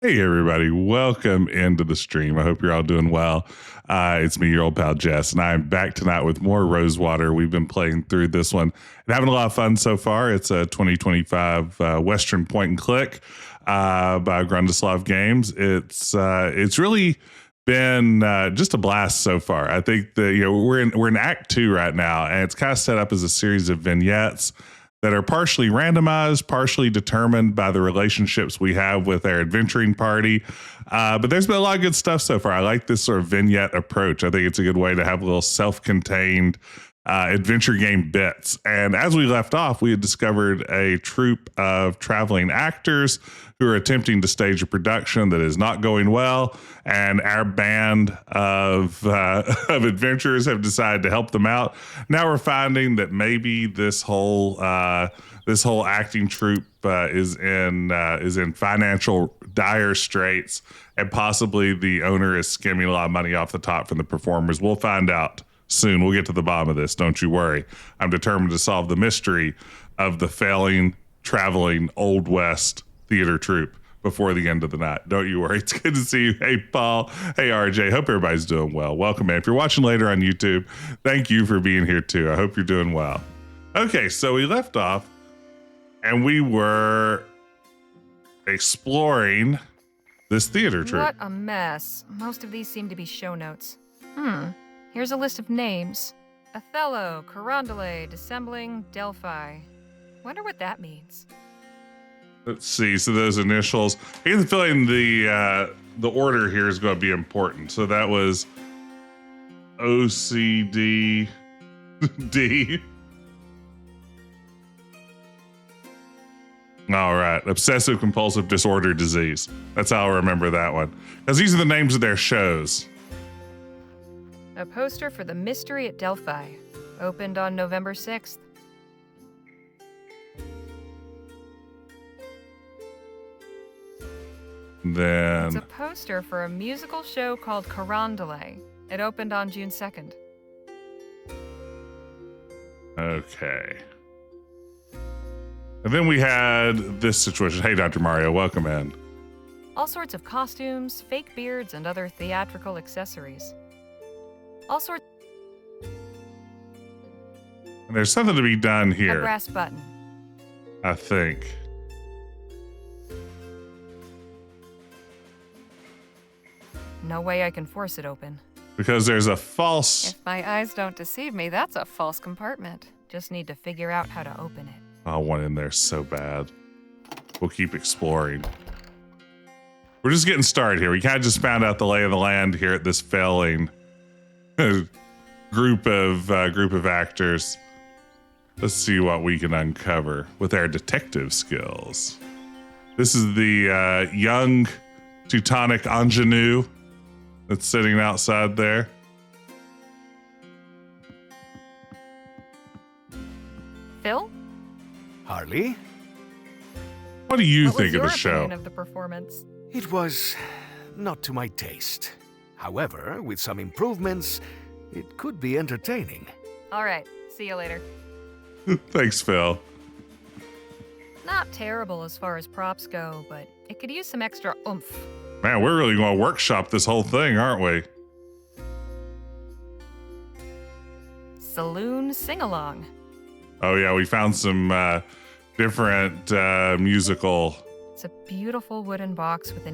Hey everybody, welcome into the stream. I hope you're all doing well. It's me, your old pal Jess, and I'm back tonight with more Rosewater. We've been playing through this one and having a lot of fun so far. It's a 2025 Western point and click by Grundislav Games. It's really been just a blast so far. I think that we're in Act 2 right now, and it's kind of set up as a series of vignettes that are partially randomized, partially determined by the relationships we have with our adventuring party. But there's been a lot of good stuff so far. I like this sort of vignette approach. I think it's a good way to have a little self-contained adventure game bits. And as we left off, we had discovered a troupe of traveling actors who are attempting to stage a production that is not going well. And our band of adventurers have decided to help them out. Now we're finding that maybe this whole acting troupe is in financial dire straits, and possibly the owner is skimming a lot of money off the top from the performers. We'll find out soon. We'll get to the bottom of this. Don't you worry. I'm determined to solve the mystery of the failing, traveling Old West theater troupe before the end of the night. Don't you worry. It's good to see you. Hey, Paul. Hey, RJ. Hope everybody's doing well. Welcome, man. If you're watching later on YouTube, thank you for being here, too. I hope you're doing well. Okay, so we left off, and we were exploring this theater troupe. What a mess. Most of these seem to be show notes. Here's a list of names. Othello, Carondelet, Dissembling, Delphi. Wonder what that means. Let's see. So those initials. I get the feeling the order here is going to be important. So that was OCD D. All right. Obsessive compulsive disorder disease. That's how I remember that one. Because these are the names of their shows. A poster for The Mystery at Delphi. Opened on November 6th. Then It's a poster for a musical show called Carondelet. It opened on June 2nd. Okay. And then we had this situation. Hey, Dr. Mario, welcome in. All sorts of costumes, fake beards, and other theatrical accessories. All sorts. And there's something to be done A here, brass button. I think. No way I can force it open. Because there's a false... If my eyes don't deceive me, that's a false compartment. Just need to figure out how to open it. Oh, one in there so bad. We'll keep exploring. We're just getting started here. We kind of just found out the lay of the land here at this failing group of actors. Let's see what we can uncover with our detective skills. This is the young Teutonic ingenue that's sitting outside there. Phil? Harley? What do you What was think of your the show? opinion of the performance? It was not to my taste. However, with some improvements, it could be entertaining. All right, see you later. Thanks, Phil. Not terrible as far as props go, but it could use some extra oomph. Man, we're really going to workshop this whole thing, aren't we? Saloon sing-along. Oh, yeah, we found some different musical It's a beautiful wooden box with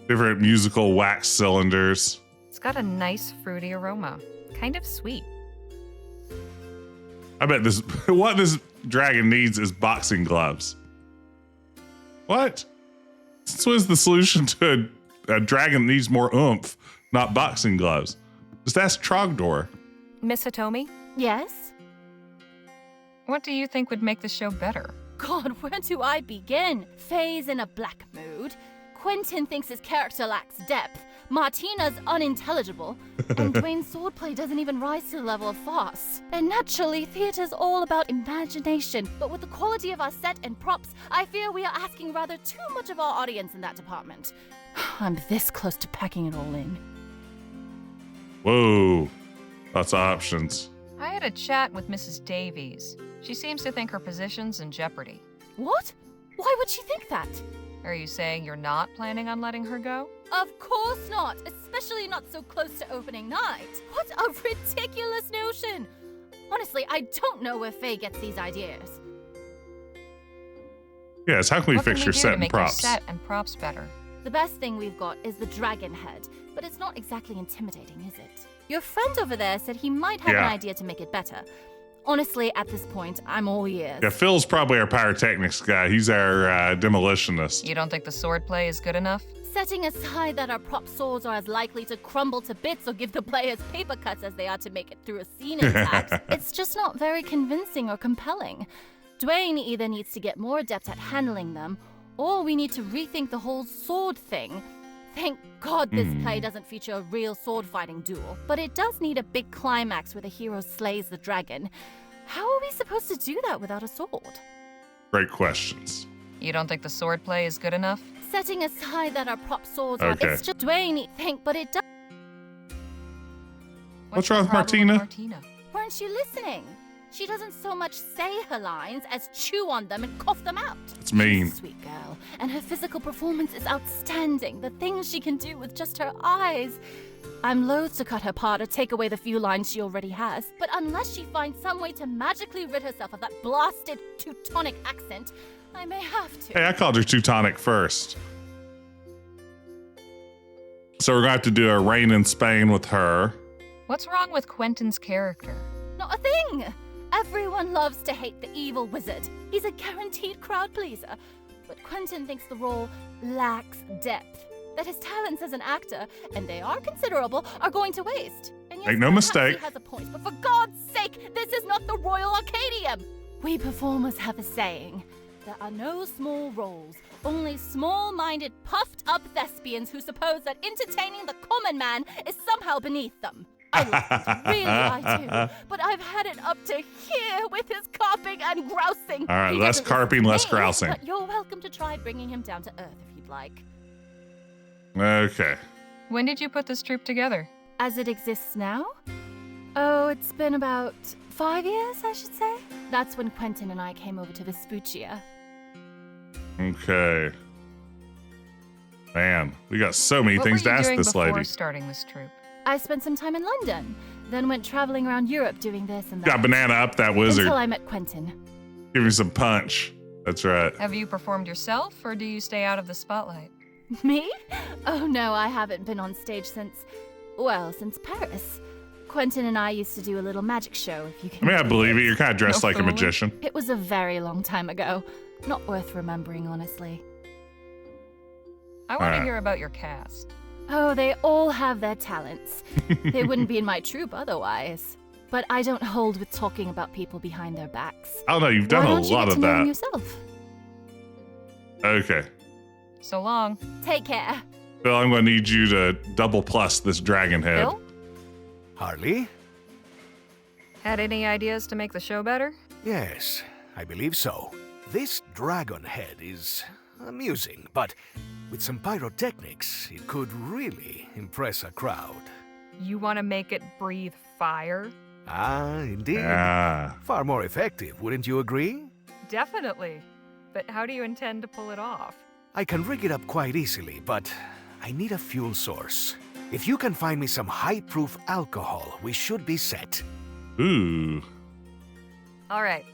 different musical wax cylinders. It's got a nice fruity aroma. Kind of sweet. I bet what this dragon needs is boxing gloves. What? This was the solution to a dragon that needs more oomph, not boxing gloves. Just ask Trogdor. Miss Hitomi, Yes? what do you think would make the show better? God, where do I begin? Faye's in a black mood. Quentin thinks his character lacks depth. Martina's unintelligible. And Dwayne's swordplay doesn't even rise to the level of farce. And naturally, theater's all about imagination. But with the quality of our set and props, I fear we are asking rather too much of our audience in that department. I'm this close to packing it all in. Whoa. Lots of options. I had a chat with Mrs. Davies. She seems to think her position's in jeopardy. What? Why would she think that? Are you saying you're not planning on letting her go? Of course not, especially not so close to opening night. What a ridiculous notion! Honestly, I don't know where Faye gets these ideas. Yes, how can we What fix can your we do set to and make props? your set and props better? The best thing we've got is the dragon head, but it's not exactly intimidating, is it? Your friend over there said he might have an Yeah. idea to make it better. Honestly, at this point, I'm all ears. Yeah, Phil's probably our pyrotechnics guy. He's our demolitionist. You don't think the swordplay is good enough? Setting aside that our prop swords are as likely to crumble to bits or give the players paper cuts as they are to make it through a scene intact, it's just not very convincing or compelling. Dwayne either needs to get more adept at handling them, or we need to rethink the whole sword thing. Thank God this play doesn't feature a real sword-fighting duel, but it does need a big climax where the hero slays the dragon. How are we supposed to do that without a sword? Great questions. You don't think the swordplay is good enough? Setting aside that our prop swords Okay. are, it's just Dwayne think, but it does. What's the wrong with problem Martina? Weren't you listening? She doesn't so much say her lines as chew on them and cough them out. It's mean. She's a sweet girl, and her physical performance is outstanding. The things she can do with just her eyes. I'm loath to cut her part or take away the few lines she already has, but unless she finds some way to magically rid herself of that blasted Teutonic accent, I may have to. Hey, I called her Teutonic first. So we're going to have to do a Reign in Spain with her. What's wrong with Quentin's character? Not a thing! Everyone loves to hate the evil wizard. He's a guaranteed crowd pleaser. But Quentin thinks the role lacks depth, that his talents as an actor, and they are considerable, are going to waste. And yes, Make no perhaps mistake. He has a point, but for God's sake, this is not the Royal Arcadium! We performers have a saying. There are no small roles, only small-minded, puffed-up thespians who suppose that entertaining the common man is somehow beneath them. I love it, really I do. But I've had it up to here with his carping and grousing. All right, He less doesn't listen carping, to less me, grousing. But you're welcome to try bringing him down to earth if you'd like. Okay. When did you put this troupe together? As it exists now? Oh, it's been about 5 years, I should say. That's when Quentin and I came over to Vespuccia. Okay. Man, we got so many What things were to you ask doing this before lady. starting this troupe? I spent some time in London, then went traveling around Europe doing this and that. Got banana up that wizard. Until I met Quentin. Give me some punch. That's right. Have you performed yourself, or do you stay out of the spotlight? Me? Oh no, I haven't been on stage since Paris. Quentin and I used to do a little magic show, if you can. I mean, I believe it. You're kind of dressed No like a fooling. magician. It was a very long time ago. Not worth remembering, honestly. I want to Alright. hear about your cast. Oh, they all have their talents. They wouldn't be in my troupe otherwise. But I don't hold with talking about people behind their backs. I don't know. You've done Why a don't you lot get of to know them that. yourself? Okay. So long. Take care. Phil, I'm going to need you to double plus this dragon head. Phil? Harley? Had any ideas to make the show better? Yes, I believe so. This dragon head is amusing, but with some pyrotechnics, it could really impress a crowd. You want to make it breathe fire? Ah, indeed. Ah. Far more effective, wouldn't you agree? Definitely. But how do you intend to pull it off? I can rig it up quite easily, but I need a fuel source. If you can find me some high-proof alcohol, we should be set. Ooh. All right.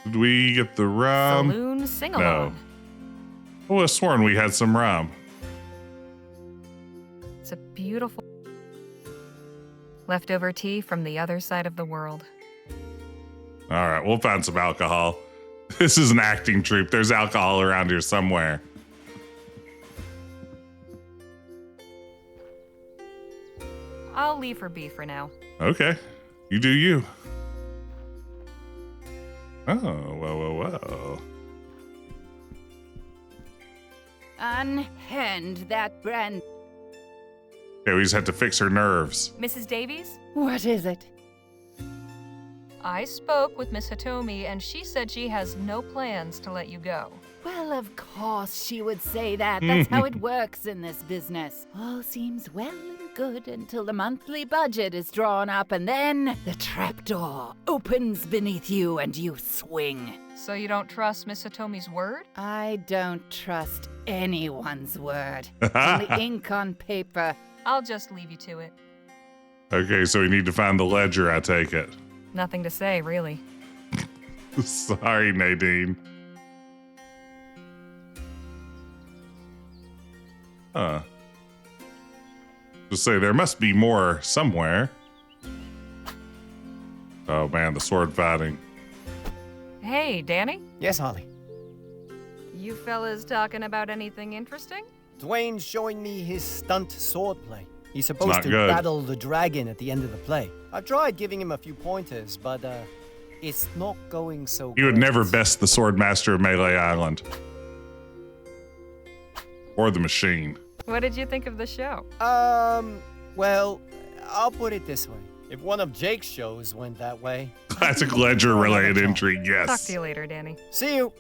Did we get the rum? Saloon sing-along. I would have sworn we had some rum. It's a beautiful leftover tea from the other side of the world. All right, we'll find some alcohol. This is an acting troupe. There's alcohol around here somewhere. I'll leave her be for now. Okay. You do you. Oh, whoa. Unhand that brand. Okay, we just have to fix her nerves. Mrs. Davies? What is it? I spoke with Miss Hitomi, and she said she has no plans to let you go. Well, of course she would say that. That's how it works in this business. All seems well in good until the monthly budget is drawn up, and then the trapdoor opens beneath you and you swing. So you don't trust Miss Hitomi's word? I don't trust anyone's word. Only ink on paper. I'll just leave you to it. Okay, so we need to find the ledger, I take it. Nothing to say, really. Sorry, Nadine. Huh. Just say there must be more somewhere. Oh man, the sword fighting. Hey, Danny? Yes, Harley. You fellas talking about anything interesting? Dwayne's showing me his stunt swordplay. He's supposed not to good. battle the dragon at the end of the play. I've tried giving him a few pointers, but it's not going so good. You would never best the sword master of Melee Island. Or the machine. What did you think of the show? Well, I'll put it this way. If one of Jake's shows went that way... Classic ledger-related entry, Talk yes. to you later, Danny. See you!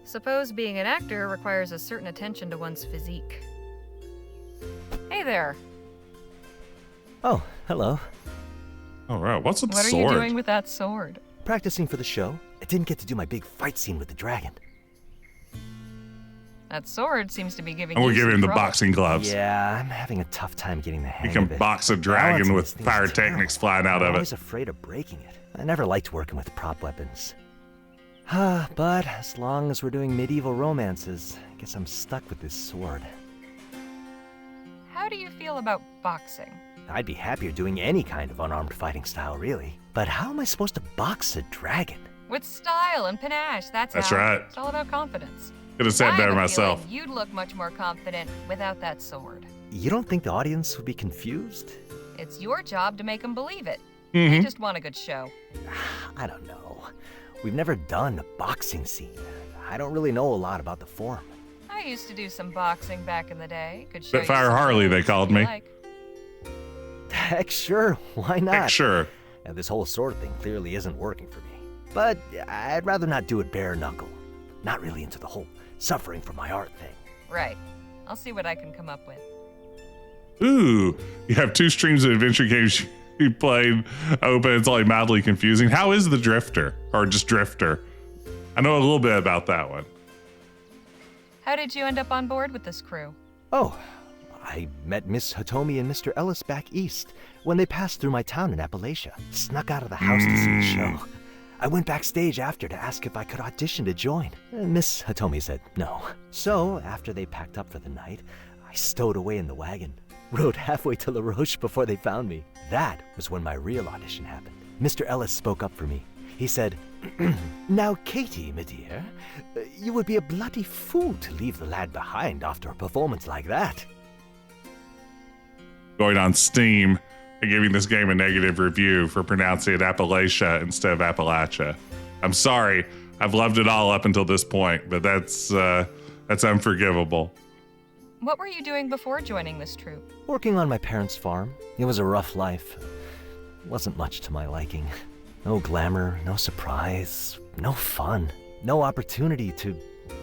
Suppose being an actor requires a certain attention to one's physique. Hey there. Oh, hello. All right, what's with the What are sword? you doing with that sword? Practicing for the show. I didn't get to do my big fight scene with the dragon. That sword seems to be giving And you we'll give some him the trouble. boxing gloves. Yeah, I'm having a tough time getting the hang He can of it. box a Balancing dragon with this thing is pyrotechnics terrible. flying out I'm of always it. afraid of breaking it. I never liked working with prop weapons. But as long as we're doing medieval romances, I guess I'm stuck with this sword. How do you feel about boxing? I'd be happier doing any kind of unarmed fighting style, really. But how am I supposed to box a dragon? With style and panache, that's That's how. right. It's all about confidence. Could have said I have better a myself. feeling you'd look much more confident without that sword. You don't think the audience would be confused? It's your job to make them believe it. They Mm-hmm. just want a good show. I don't know. We've never done a boxing scene. I don't really know a lot about the form. I used to do some boxing back in the day. Could show you Spitfire some Harley, they moves called if you me. like. Heck, sure. Why not? Heck, sure. And this whole sword thing clearly isn't working for me. But I'd rather not do it bare knuckle. Not really into the whole suffering for my art thing. Right. I'll see what I can come up with. Ooh, you have two streams of adventure games you played open. It's only mildly confusing. How is the Drifter? Or just Drifter? I know a little bit about that one. How did you end up on board with this crew? Oh, I met Miss Hitomi and Mr. Ellis back east when they passed through my town in Appalachia. Snuck out of the house to see the show. I went backstage after to ask if I could audition to join. Miss Hitomi said no. So, after they packed up for the night, I stowed away in the wagon. Rode halfway to La Roche before they found me. That was when my real audition happened. Mr. Ellis spoke up for me. He said, "Now, Katie, my dear, you would be a bloody fool to leave the lad behind after a performance like that." Going on Steam and giving this game a negative review for pronouncing it Appalachia instead of Appalachia. I'm sorry. I've loved it all up until this point, but that's unforgivable. What were you doing before joining this troupe? Working on my parents' farm. It was a rough life. Wasn't much to my liking. No glamour, no surprise, no fun, no opportunity to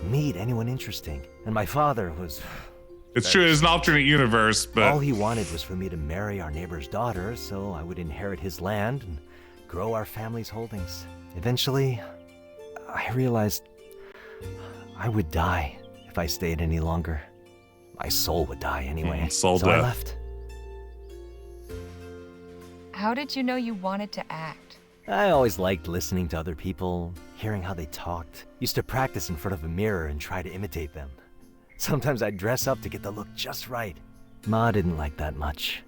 meet anyone interesting. And my father was... It's true, it's an alternate universe, but all he wanted was for me to marry our neighbor's daughter so I would inherit his land and grow our family's holdings. Eventually, I realized I would die if I stayed any longer. My soul would die anyway, soul so I death. left. How did you know you wanted to act? I always liked listening to other people, hearing how they talked. Used to practice in front of a mirror and try to imitate them. Sometimes I'd dress up to get the look just right. Ma didn't like that much.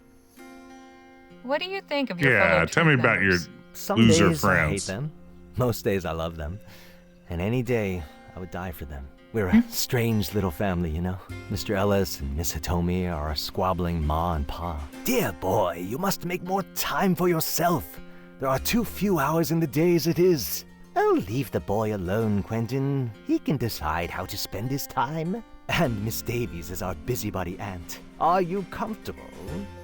What do you think of your yeah, fellow tell me troupe about your members? Some loser days I hate friends. them. Most days I love them. And any day, I would die for them. We're a strange little family, you know? Mr. Ellis and Miss Hitomi are a squabbling ma and pa. Dear boy, you must make more time for yourself. There are too few hours in the day as it is. Oh, leave the boy alone, Quentin. He can decide how to spend his time. And Miss Davies is our busybody aunt. Are you comfortable?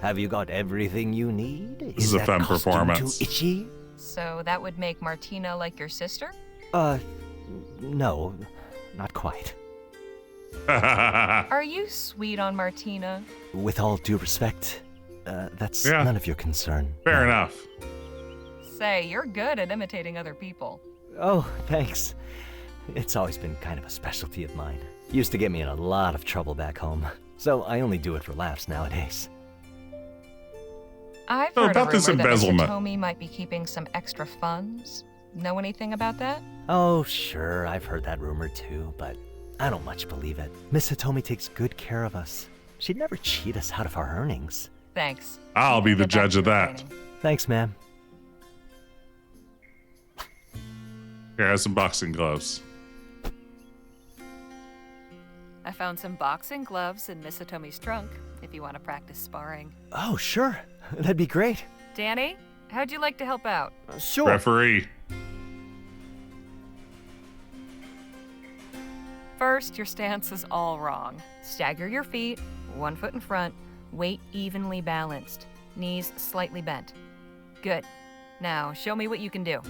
Have you got everything you need? This is a that fun costume performance. Too itchy? So that would make Martina like your sister? No, not quite. Are you sweet on Martina? With all due respect, that's Yeah. none of your concern. Fair enough. Say, you're good at imitating other people. Oh, thanks. It's always been kind of a specialty of mine. Used to get me in a lot of trouble back home, so I only do it for laughs nowadays. I've Oh, heard about a this rumor that Miss embezzlement. Hitomi might be keeping some extra funds. Know anything about that? Oh, sure, I've heard that rumor too, but I don't much believe it. Miss Hitomi takes good care of us. She'd never cheat us out of our earnings. Thanks. I'll You be can the get back judge to of your that. training. Thanks, ma'am. Here, have some boxing gloves. I found some boxing gloves in Miss Hitomi's trunk, if you want to practice sparring. Oh, sure. That'd be great. Danny, how'd you like to help out? Sure. Referee. First, your stance is all wrong. Stagger your feet, 1 foot in front, weight evenly balanced, knees slightly bent. Good. Now, show me what you can do.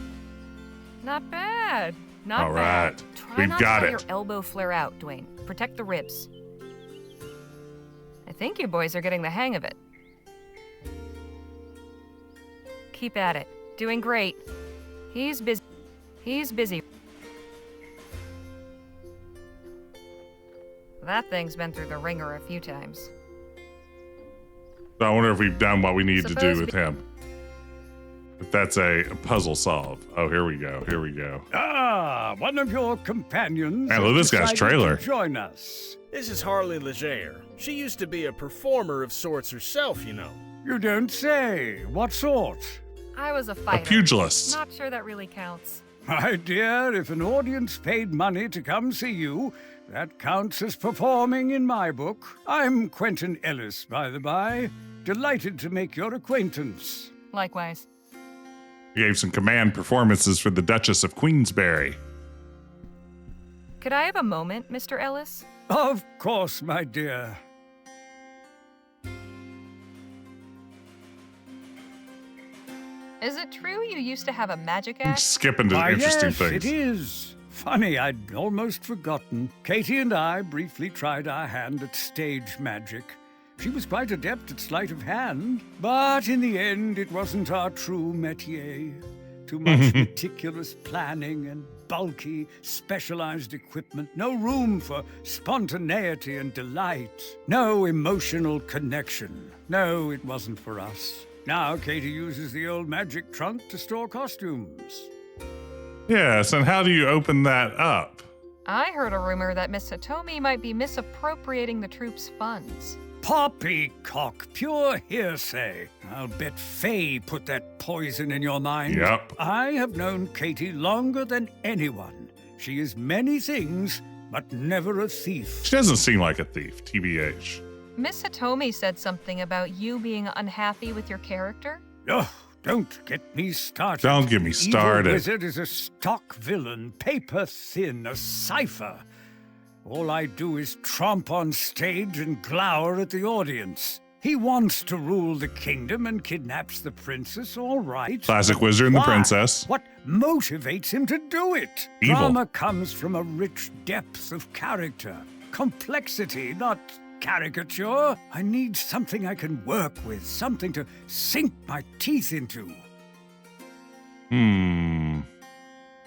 Not bad. Not All bad. right. Try We've not got to let it. your elbow flare out, Dwayne. Protect the ribs. I think you boys are getting the hang of it. Keep at it. Doing great. He's busy. He's busy. That thing's been through the ringer a few times. So I wonder if we've done what we need to do Suppose with him. If that's a puzzle solve. Oh, here we go. Here we go. Ah, one of your companions. Man, look at has this guy's decided to trailer. Join us. This is Harley Leger. She used to be a performer of sorts herself, you know. You don't say. What sort? I was a A fighter. pugilist. Not sure that really counts. My dear, if an audience paid money to come see you, that counts as performing in my book. I'm Quentin Ellis, by the by. Delighted to make your acquaintance. Likewise. He gave some command performances for the Duchess of Queensberry. Could I have a moment, Mr. Ellis? Of course, my dear. Is it true you used to have a magic act? Skipping to Why, interesting yes, things. it is. Funny, I'd almost forgotten. Katie and I briefly tried our hand at stage magic. She was quite adept at sleight of hand, but in the end, it wasn't our true métier. Too much meticulous planning and bulky, specialized equipment. No room for spontaneity and delight. No emotional connection. No, it wasn't for us. Now Katie uses the old magic trunk to store costumes. Yes, and how do you open that up? I heard a rumor that Miss Hitomi might be misappropriating the troupe's funds. Poppycock, pure hearsay. I'll bet Faye put that poison in your mind. Yep. I have known Katie longer than anyone. She is many things, but never a thief. She doesn't seem like a thief, TBH. Miss Hitomi said something about you being unhappy with your character. Oh, don't get me started. Don't get me started. Evil Wizard is a stock villain, paper thin, a cipher. All I do is tromp on stage and glower at the audience. He wants to rule the kingdom and kidnaps the princess, all right. Classic wizard and the Why? princess. What motivates him to do it? Evil. Drama comes from a rich depth of character. Complexity, not caricature. I need something I can work with, something to sink my teeth into.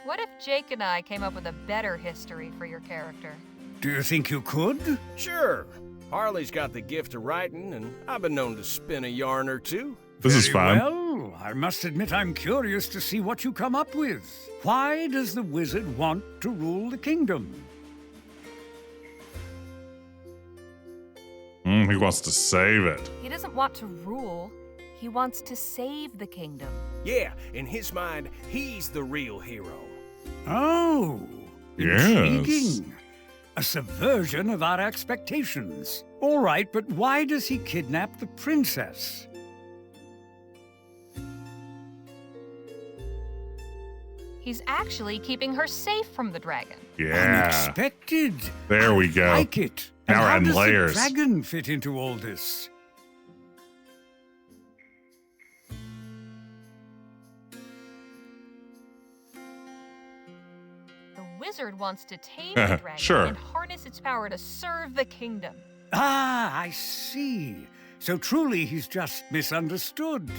What if Jake and I came up with a better history for your character? Do you think you could? Sure. Harley's got the gift of writing, and I've been known to spin a yarn or two. This is Very fun. Well, I must admit I'm curious to see what you come up with. Why does the wizard want to rule the kingdom? He wants to save it. He doesn't want to rule. He wants to save the kingdom. Yeah, in his mind, he's the real hero. Oh, Yes. intriguing. A subversion of our expectations. All right, but why does he kidnap the princess? He's actually keeping her safe from the dragon. Yeah. Unexpected. There we I go. like it. And Now we're how adding does layers. the dragon fit into all this? The wizard wants to tame the dragon Sure. and harness its power to serve the kingdom. Ah, I see. So truly he's just misunderstood.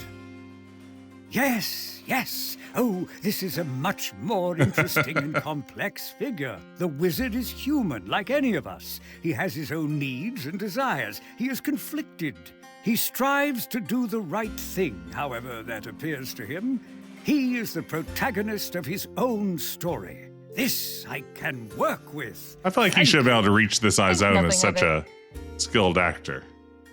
Yes, yes. Oh, this is a much more interesting and complex figure. The wizard is human, like any of us. He has his own needs and desires. He is conflicted. He strives to do the right thing, however that appears to him. He is the protagonist of his own story. This I can work with. I feel like he should be able to reach this on his own Nothing as such of a skilled actor.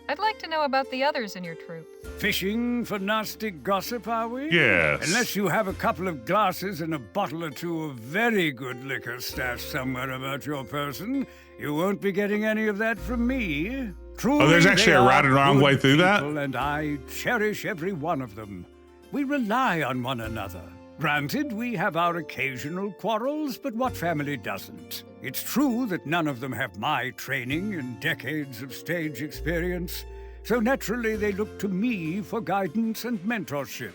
I'd like to know about the others in your troupe. Fishing for nasty gossip, are we? Yes. Unless you have a couple of glasses and a bottle or two of very good liquor stashed somewhere about your person, you won't be getting any of that from me. Truly, Oh, there's actually they a are right and wrong good way through that? people, and I cherish every one of them. We rely on one another. Granted, we have our occasional quarrels, but what family doesn't? It's true that none of them have my training and decades of stage experience, so naturally they look to me for guidance and mentorship.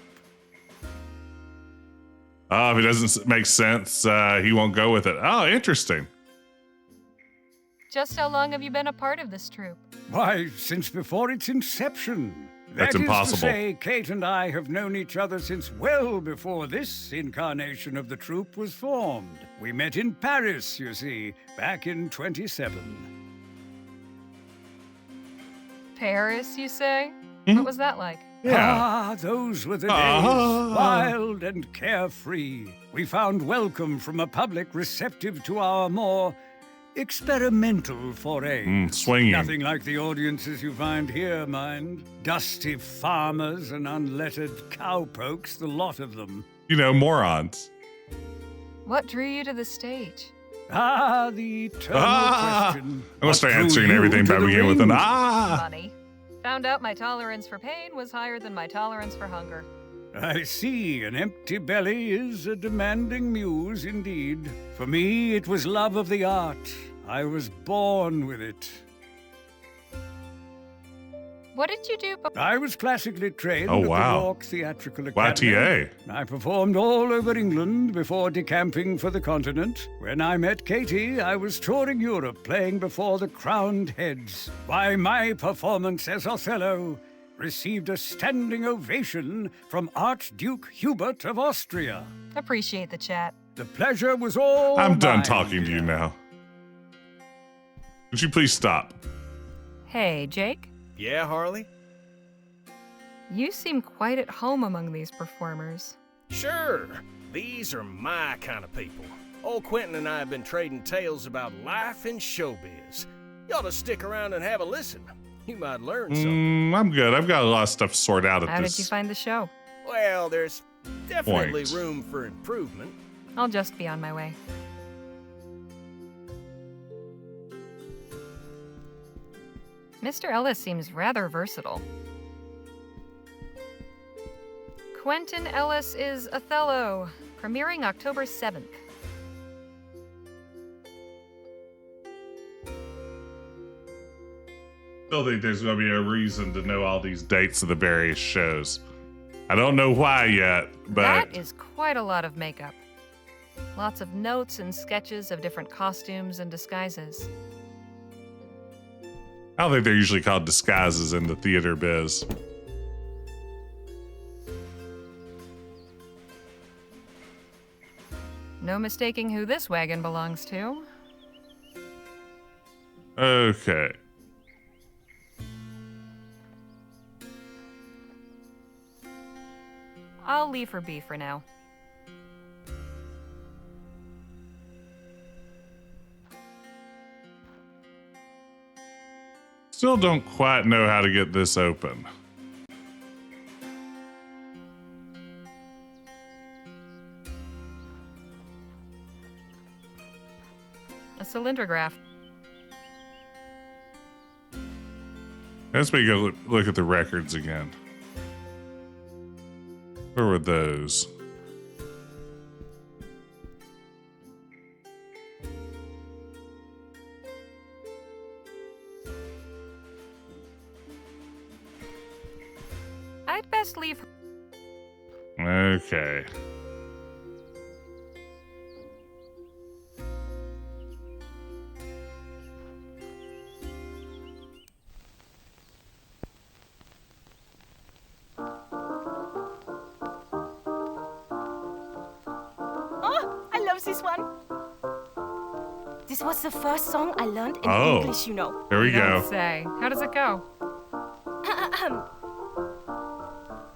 Oh, if it doesn't make sense, he won't go with it. Oh, interesting. Just how long have you been a part of this troupe? Why, since before its inception. That's impossible. That is to say, Kate and I have known each other since well before this incarnation of the troupe was formed. We met in Paris, you see, back in 27. Paris, you say? Mhm. What was that like? Yeah. Ah, those were the days, wild and carefree. We found welcome from a public receptive to our more experimental forays. Swinging. Nothing like the audiences you find here, mind. Dusty farmers and unlettered cowpokes, the lot of them. You know, morons. What drew you to the stage? Ah, the eternal question. I'm What gonna start drew answering you everything to by the beginning with an ring? Money. Found out my tolerance for pain was higher than my tolerance for hunger. I see. An empty belly is a demanding muse indeed. For me, it was love of the art. I was born with it. What did you do? I was classically trained Oh, at wow. the York Theatrical Academy. YTA. I performed all over England before decamping for the continent. When I met Katie, I was touring Europe playing before the crowned heads. Why, my performance as Othello received a standing ovation from Archduke Hubert of Austria. Appreciate the chat. The pleasure was all I'm done mine, talking to you dear. now. Would you please stop? Hey, Jake. Yeah, Harley? You seem quite at home among these performers. Sure. These are my kind of people. Old Quentin and I have been trading tales about life and showbiz. You ought to stick around and have a listen. You might learn something. I'm good. I've got a lot of stuff to sort out at How this did you find the show? Well, there's definitely Point. room for improvement. I'll just be on my way. Mr. Ellis seems rather versatile. Quentin Ellis is Othello, premiering October 7th. Still think there's going to be a reason to know all these dates of the various shows. I don't know why yet, but That is quite a lot of makeup. Lots of notes and sketches of different costumes and disguises. I don't think they're usually called disguises in the theater biz. No mistaking who this wagon belongs to. Okay. I'll leave for B for now. Still don't quite know how to get this open. A cylindrograph. Let's go look at the records again. Where were those? I'd best leave. Okay. loves this one. This was the first song I learned in Oh. English, you know. There we You don't go. say. How does it go?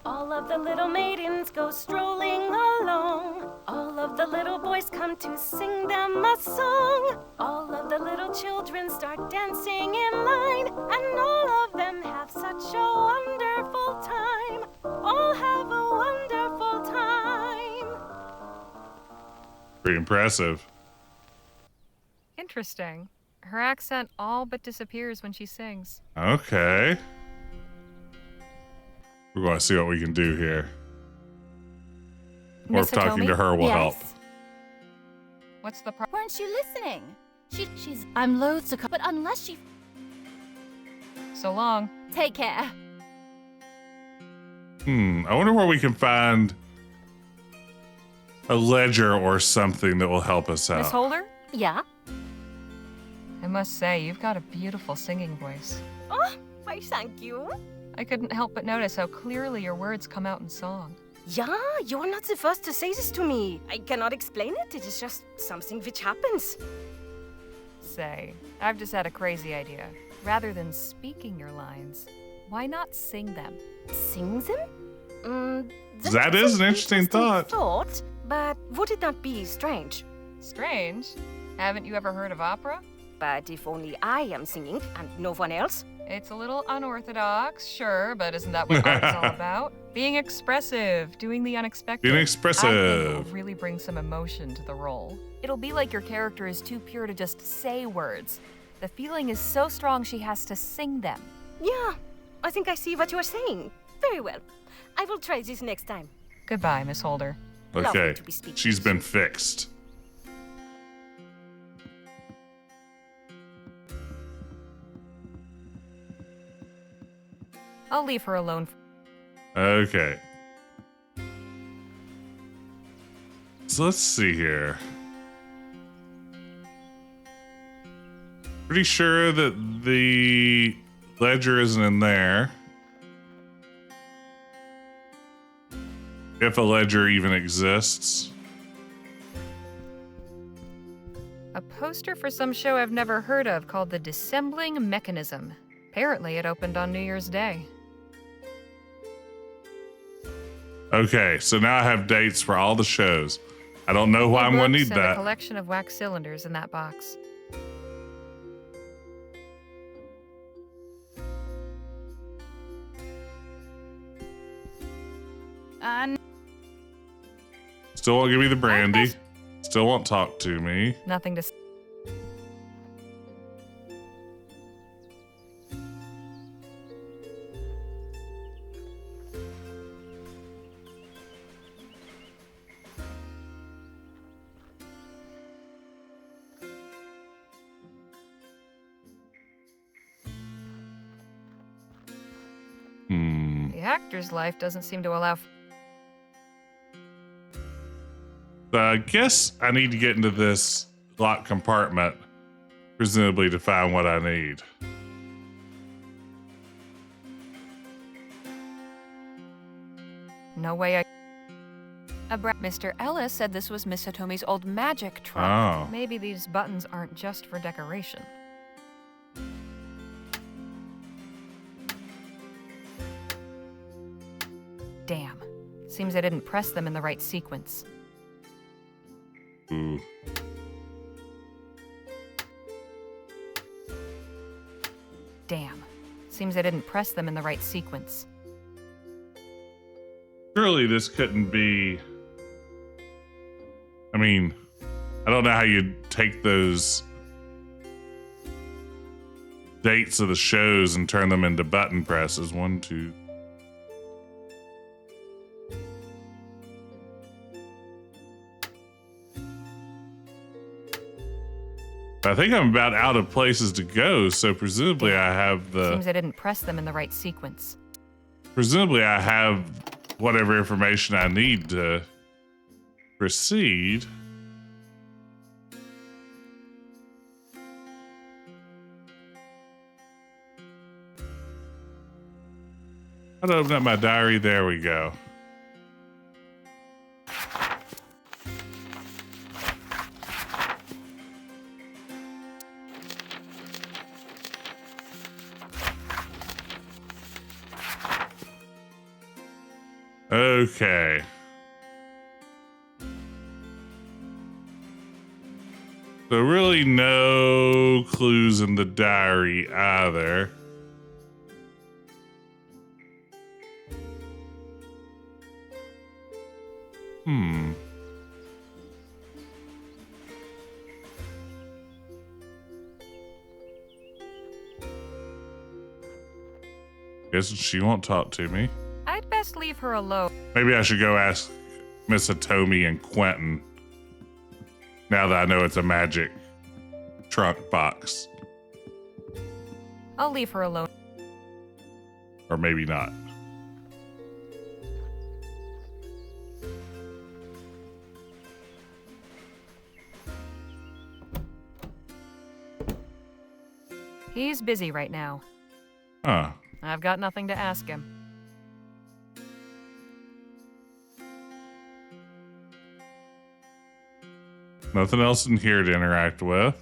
All of the little maidens go strolling along. All of the little boys come to sing them a song. All of the little children start dancing in line. And all of them have such a wonderful time. All have a wonderful time. Pretty impressive. Interesting. Her accent all but disappears when she sings. Okay. We're going to see what we can do here. Or Miss if talking Hitomi? to her will help. Yes. What's the problem? Weren't you listening? She's. I'm loath to come, but unless she. So long. Take care. I wonder where we can find a ledger or something that will help us Miss out. Holder? Yeah? I must say, you've got a beautiful singing voice. Oh, why, thank you. I couldn't help but notice how clearly your words come out in song. Yeah, you're not the first to say this to me. I cannot explain it. It is just something which happens. Say, I've just had a crazy idea. Rather than speaking your lines, why not sing them? Sing them? That is an interesting thought. But would it not be strange? Strange. Haven't you ever heard of opera? But if only I am singing and no one else? It's a little unorthodox, sure, but isn't that what art is all about? Being expressive, doing the unexpected. Being I think expressive. it'll really bring some emotion to the role. It'll be like your character is too pure to just say words. The feeling is so strong she has to sing them. Yeah, I think I see what you are saying. Very well. I will try this next time. Goodbye, Miss Holder. Lovely Okay. to be speaking. She's been fixed. I'll leave her alone. Okay. So let's see here. Pretty sure that the ledger isn't in there. If a ledger even exists. A poster for some show I've never heard of called The Dissembling Mechanism. Apparently it opened on New Year's Day. Okay, so now I have dates for all the shows. I don't know why I'm going to Books need and a that. collection of wax cylinders in that box. Still won't give me the brandy. Still won't talk to me. Nothing to. The actor's life doesn't seem to allow. I guess I need to get into this locked compartment, presumably to find what I need. No way I. Mr. Ellis said this was Miss Hitomi's old magic troupe. Oh. Maybe these buttons aren't just for decoration. Damn. Seems I didn't press them in the right sequence. Ooh. Damn. Seems I didn't press them in the right sequence. Surely this couldn't be. I mean, I don't know how you'd take those dates of the shows and turn them into button presses. 1, 2. I think I'm about out of places to go, so presumably I have the. Seems I didn't press them in the right sequence. Presumably I have whatever information I need to proceed. How to open up my diary? There we go. Okay. So really no clues in the diary either. Guess she won't talk to me. I'd best leave her alone. Maybe I should go ask Miss Hitomi and Quentin. Now that I know it's a magic trunk box. I'll leave her alone. Or maybe not. He's busy right now. Huh. I've got nothing to ask him. Nothing else in here to interact with.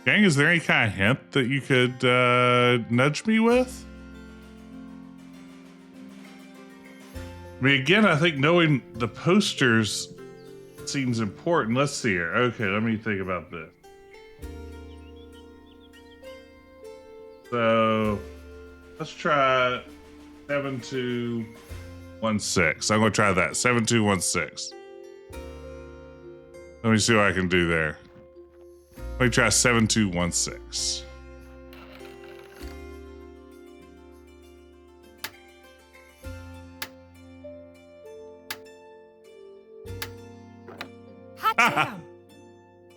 Gang, is there any kind of hint that you could nudge me with? I mean, again, I think knowing the posters seems important. Let's see here. Okay, let me think about this. So, let's try 7216. I'm going to try that. 7216. Let me see what I can do there. Let me try 7216. Hot damn!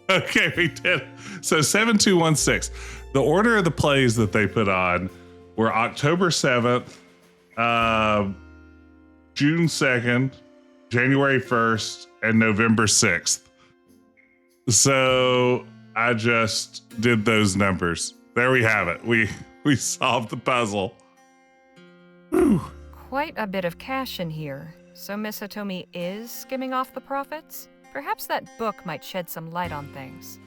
Okay, we did. So 7216. The order of the plays that they put on were October 7th, June 2nd, January 1st, and November 6th. So I just did those numbers. There we have it. We solved the puzzle. Whew. Quite a bit of cash in here. So Miss Hitomi is skimming off the profits? Perhaps that book might shed some light on things.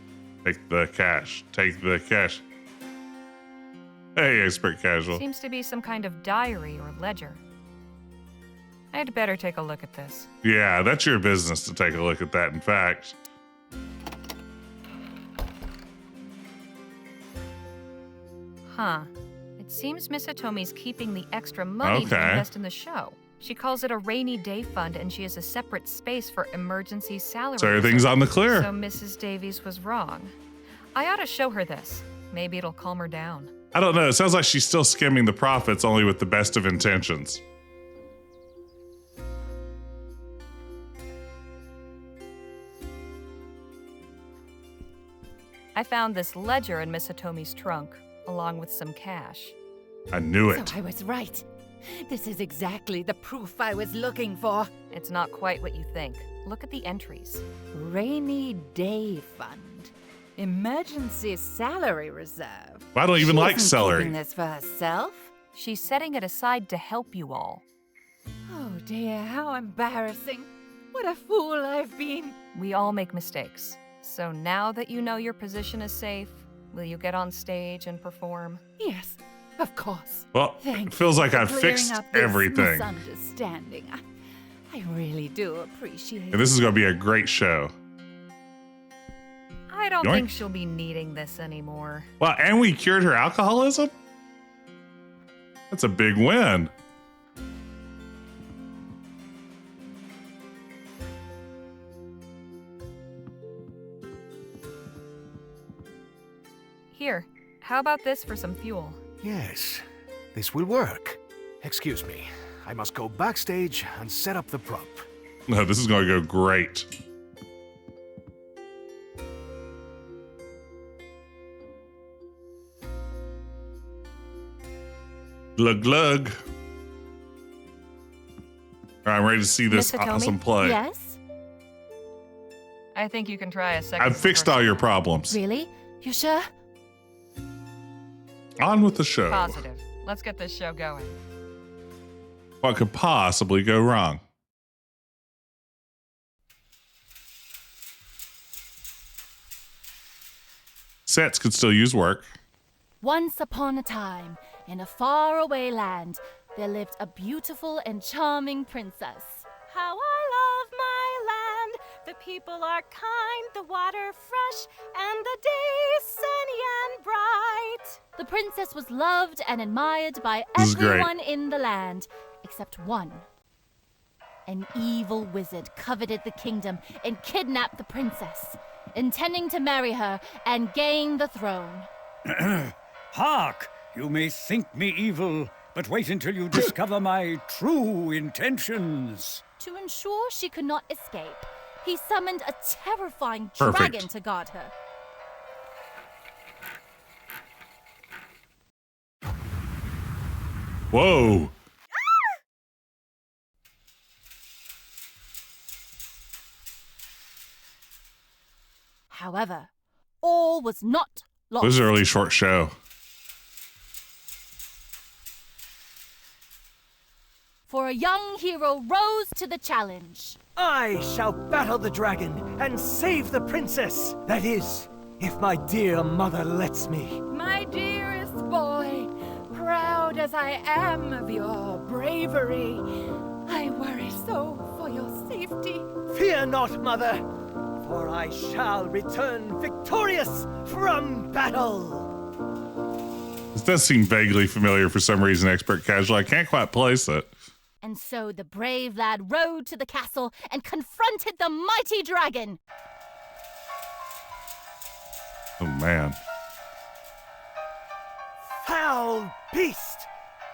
Take the cash. Take the cash. Hey, expert casual. Seems to be some kind of diary or ledger. I'd better take a look at this. Yeah, that's your business to take a look at that, in fact. Huh. It seems Miss Hitomi's keeping the extra money to invest in the show. She calls it a rainy day fund, and she has a separate space for emergency salary. So everything's on the clear. So Mrs. Davies was wrong. I ought to show her this. Maybe it'll calm her down. I don't know. It sounds like she's still skimming the profits, only with the best of intentions. I found this ledger in Miss Hitomi's trunk, along with some cash. I knew it. So I was right. This is exactly the proof I was looking for. It's not quite what you think. Look at the entries. Rainy day fund. Emergency salary reserve. I don't even like She isn't celery. keeping this for herself. She's setting it aside to help you all. Oh dear, how embarrassing. What a fool I've been. We all make mistakes. So now that you know your position is safe, will you get on stage and perform? Yes, of course. Well, Thank it feels like you for I've clearing fixed up this everything. misunderstanding. I really do appreciate And this is going to be a great show. I don't Yoink. think she'll be needing this anymore. Well, and we cured her alcoholism? That's a big win. Here, how about this for some fuel? Yes, this will work. Excuse me, I must go backstage and set up the prop. No, this is going to go great. Glug glug. All right, I'm ready to see this Miss Hitomi? awesome play. Yes? I think you can try a second. I've fixed all your problems. Really? You sure? On with the show. Positive. Let's get this show going. What could possibly go wrong? Sets could still use work. Once upon a time, in a faraway land, there lived a beautiful and charming princess. How I love my land. The people are kind, the water fresh, and the day sunny and bright. The princess was loved and admired by This is great. everyone in the land, except one. An evil wizard coveted the kingdom and kidnapped the princess, intending to marry her and gain the throne. Hark! You may think me evil, but wait until you discover my true intentions. To ensure she could not escape, he summoned a terrifying Perfect. dragon to guard her. Whoa. However, all was not lost. This is a really short show. For a young hero rose to the challenge. I shall battle the dragon and save the princess. That is, if my dear mother lets me. My dearest boy, proud as I am of your bravery, I worry so for your safety. Fear not, mother, for I shall return victorious from battle. This does seem vaguely familiar for some reason, Expert Casual. I can't quite place it. And so the brave lad rode to the castle and confronted the mighty dragon. Oh, man. Foul beast,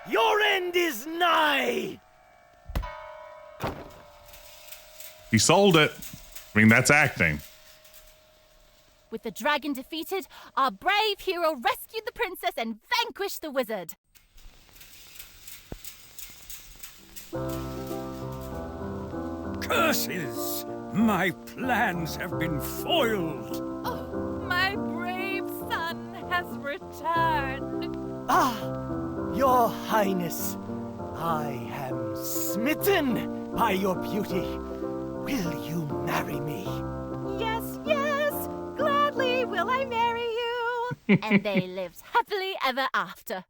your end is nigh. He sold it. I mean, that's acting. With the dragon defeated, our brave hero rescued the princess and vanquished the wizard. Curses! My plans have been foiled. Oh, my brave son has returned. Ah, your highness, I am smitten by your beauty. Will you marry me? Yes, yes, gladly will I marry you. And they lived happily ever after.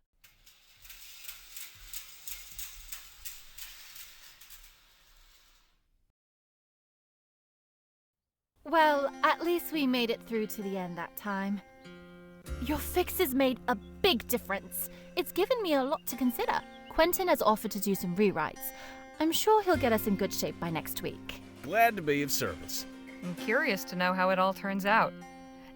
Well, at least we made it through to the end that time. Your fixes made a big difference. It's given me a lot to consider. Quentin has offered to do some rewrites. I'm sure he'll get us in good shape by next week. Glad to be of service. I'm curious to know how it all turns out.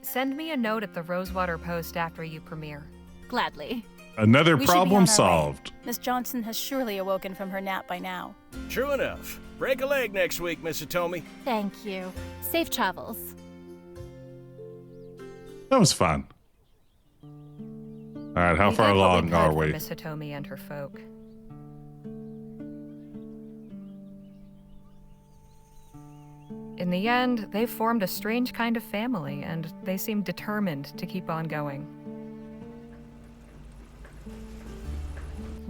Send me a note at the Rosewater Post after you premiere. Gladly. Another We should be problem on our way. solved. Miss Johnson has surely awoken from her nap by now. True enough. Break a leg next week, Miss Hitomi. Thank you. Safe travels. That was fun. All right, how We far did what along could are for we? Miss Hitomi and her folk. In the end, they formed a strange kind of family, and they seem determined to keep on going.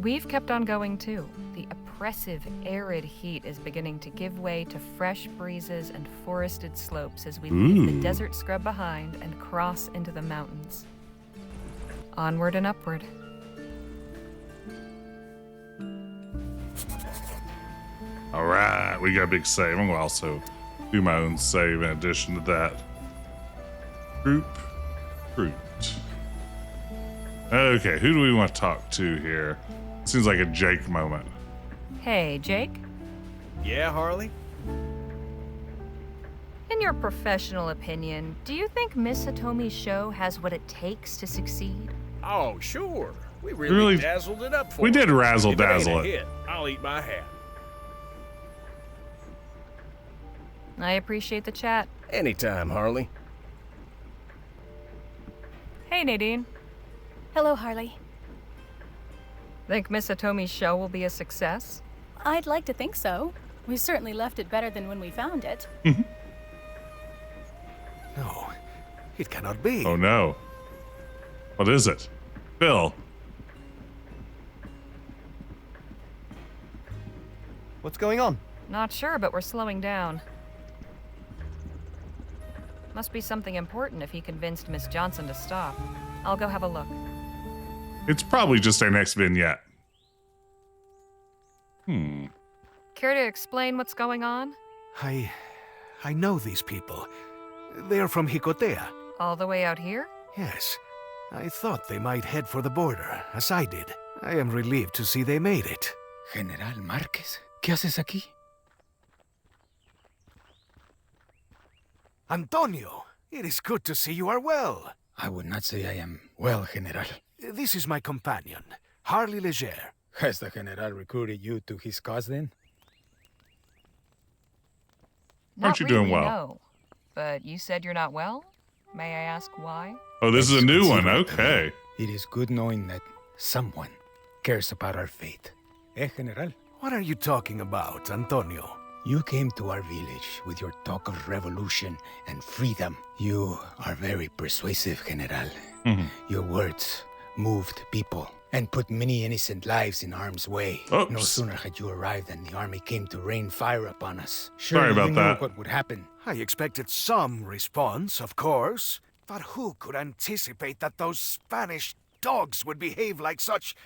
We've kept on going too. The oppressive, arid heat is beginning to give way to fresh breezes and forested slopes as we leave the Ooh. desert scrub behind and cross into the mountains. Onward and upward. All right, we got a big save. I'm going to also do my own save in addition to that. Group. Okay, who do we want to talk to here? Seems like a Jake moment. Hey, Jake. Yeah, Harley? In your professional opinion, do you think Miss Hitomi's show has what it takes to succeed? Oh, sure. We Really- really dazzled it up for We her. did razzle If it ain't dazzle a it. hit, I'll eat my hat. I appreciate the chat. Anytime, Harley. Hey, Nadine. Hello, Harley. Think Miss Hitomi's show will be a success? I'd like to think so. We certainly left it better than when we found it. No, it cannot be. Oh no. What is it? Phil. What's going on? Not sure, but we're slowing down. Must be something important if he convinced Miss Johnson to stop. I'll go have a look. It's probably just our next vignette. Care to explain what's going on? I know these people. They're from Jicotea. All the way out here? Yes. I thought they might head for the border, as I did. I am relieved to see they made it. General Márquez, ¿qué haces aquí? Antonio, it is good to see you are well. I would not say I am well, General. This is my companion, Harley Leger. Has the General recruited you to his cause then? Aren't you Not doing really, well? No. But you said you're not well? May I ask why? Oh, this is a new one. Considerate of you. Okay. It is good knowing that someone cares about our fate. General? What are you talking about, Antonio? You came to our village with your talk of revolution and freedom. You are very persuasive, General. Your words moved people and put many innocent lives in harm's way. Oops. No sooner had you arrived than the army came to rain fire upon us. Sorry Surely about you knew that. what would happen. I expected some response, of course. But who could anticipate that those Spanish dogs would behave like such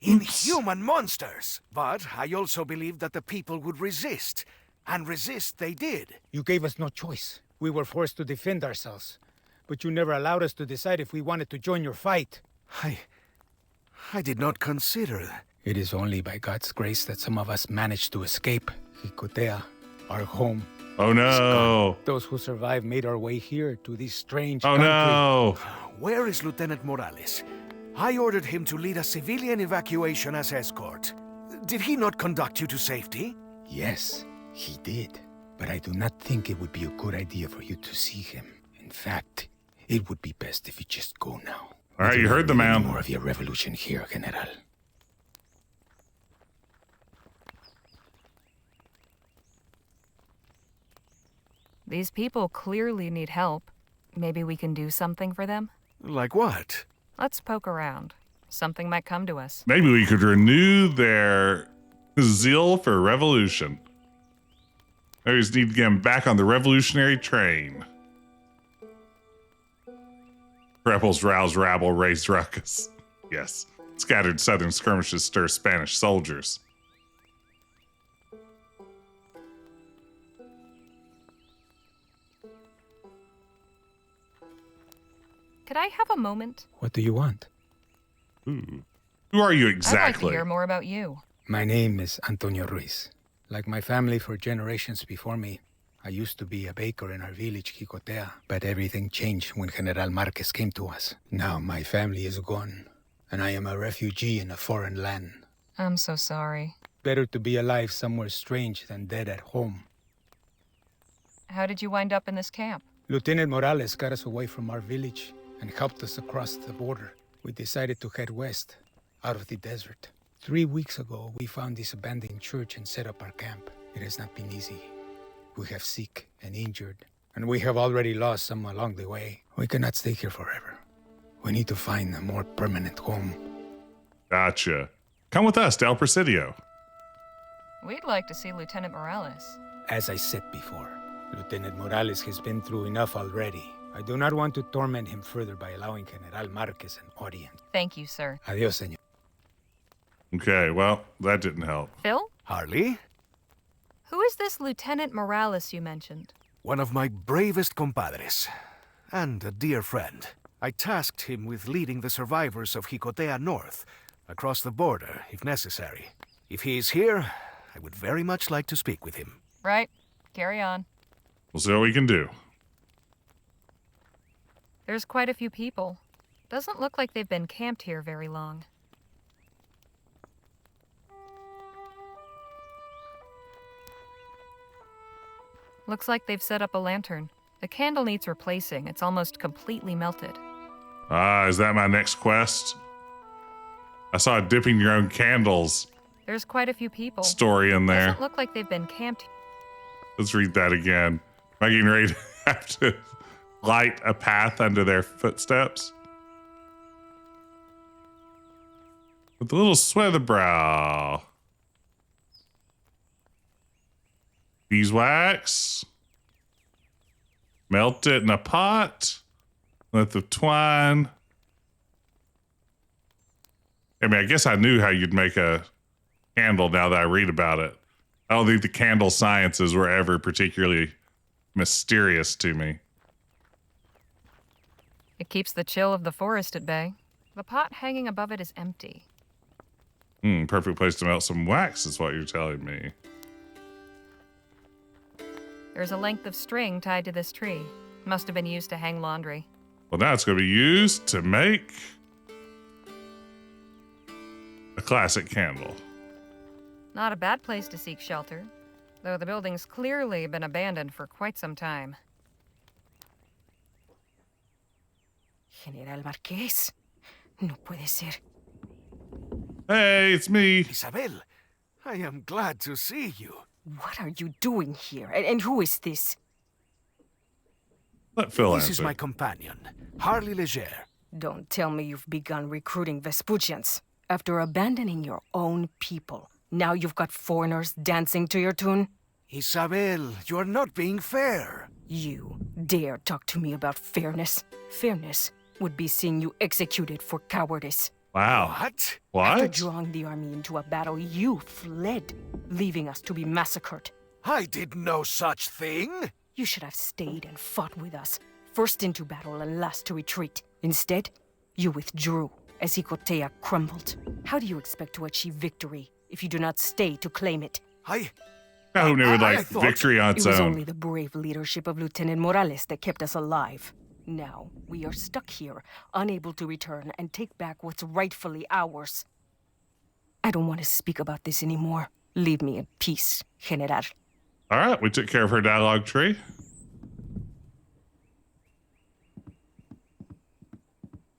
inhuman monsters? But I also believed that the people would resist. And resist they did. You gave us no choice. We were forced to defend ourselves. But you never allowed us to decide if we wanted to join your fight. I did not consider. It is only by God's grace that some of us managed to escape. Jicotea, our home. Oh no. Those who survived made our way here to this strange Oh country. no. Where is Lieutenant Morales? I ordered him to lead a civilian evacuation as escort. Did he not conduct you to safety? Yes, he did. But I do not think it would be a good idea for you to see him. In fact, it would be best if you just go now. All right, We do you not heard the need man. More of your revolution here, General. These people clearly need help. Maybe we can do something for them? Like what? Let's poke around. Something might come to us. Maybe we could renew their zeal for revolution. I just need to get them back on the revolutionary train. Rebels rouse rabble, raise ruckus. Yes. Scattered southern skirmishes stir Spanish soldiers. Could I have a moment? What do you want? Ooh. Who are you I'd like to exactly? hear more about you. My name is Antonio Ruiz. Like my family for generations before me, I used to be a baker in our village, Jicotea, but everything changed when General Márquez came to us. Now my family is gone, and I am a refugee in a foreign land. I'm so sorry. Better to be alive somewhere strange than dead at home. How did you wind up in this camp? Lieutenant Morales got us away from our village and helped us across the border. We decided to head west, out of the desert. 3 weeks ago, we found this abandoned church and set up our camp. It has not been easy. We have sick and injured, and we have already lost some along the way. We cannot stay here forever. We need to find a more permanent home. Gotcha. Come with us to El Presidio. We'd like to see Lieutenant Morales. As I said before, Lieutenant Morales has been through enough already. I do not want to torment him further by allowing General Márquez an audience. Thank you, sir. Adios, señor. Okay, well, that didn't help. Phil? Harley? Who is this Lieutenant Morales you mentioned? One of my bravest compadres. And a dear friend. I tasked him with leading the survivors of Jicotea north, across the border, if necessary. If he is here, I would very much like to speak with him. Right. Carry on. We'll see what we can do. There's quite a few people. Doesn't look like they've been camped here very long. Looks like they've set up a lantern. The candle needs replacing. It's almost completely melted. Ah, is that my next quest? I saw a dipping your own candles There's quite a few people. story in there. Doesn't look like they've been camped. Let's read that again. Am I getting ready to have to light a path under their footsteps? With a little sweat of the brow. Beeswax. Melt it in a pot. Length of twine. I mean, I guess I knew how you'd make a candle now that I read about it. I don't think the candle sciences were ever particularly mysterious to me. It keeps the chill of the forest at bay. The pot hanging above it is empty. Perfect place to melt some wax is what you're telling me. There's a length of string tied to this tree. Must have been used to hang laundry. Well, now it's going to be used to make a classic candle. Not a bad place to seek shelter, though the building's clearly been abandoned for quite some time. General Marqués. No puede ser. Hey, it's me. Isabel, I am glad to see you. What are you doing here? And who is this? Let Phil This answer. is my companion, Harley Leger. Don't tell me you've begun recruiting Vespuccians. After abandoning your own people, now you've got foreigners dancing to your tune? Isabel, you are not being fair. You dare talk to me about fairness? Fairness would be seeing you executed for cowardice. Wow. What? After What? drawing the army into a battle, you fled, leaving us to be massacred. I did no such thing. You should have stayed and fought with us, first into battle and last to retreat. Instead, you withdrew as Icotea crumbled. How do you expect to achieve victory if you do not stay to claim it? Who knew it I like thought victory on its It was own? only the brave leadership of Lieutenant Morales that kept us alive. Now, we are stuck here, unable to return and take back what's rightfully ours. I don't want to speak about this anymore. Leave me in peace, General. All right, we took care of her dialogue tree.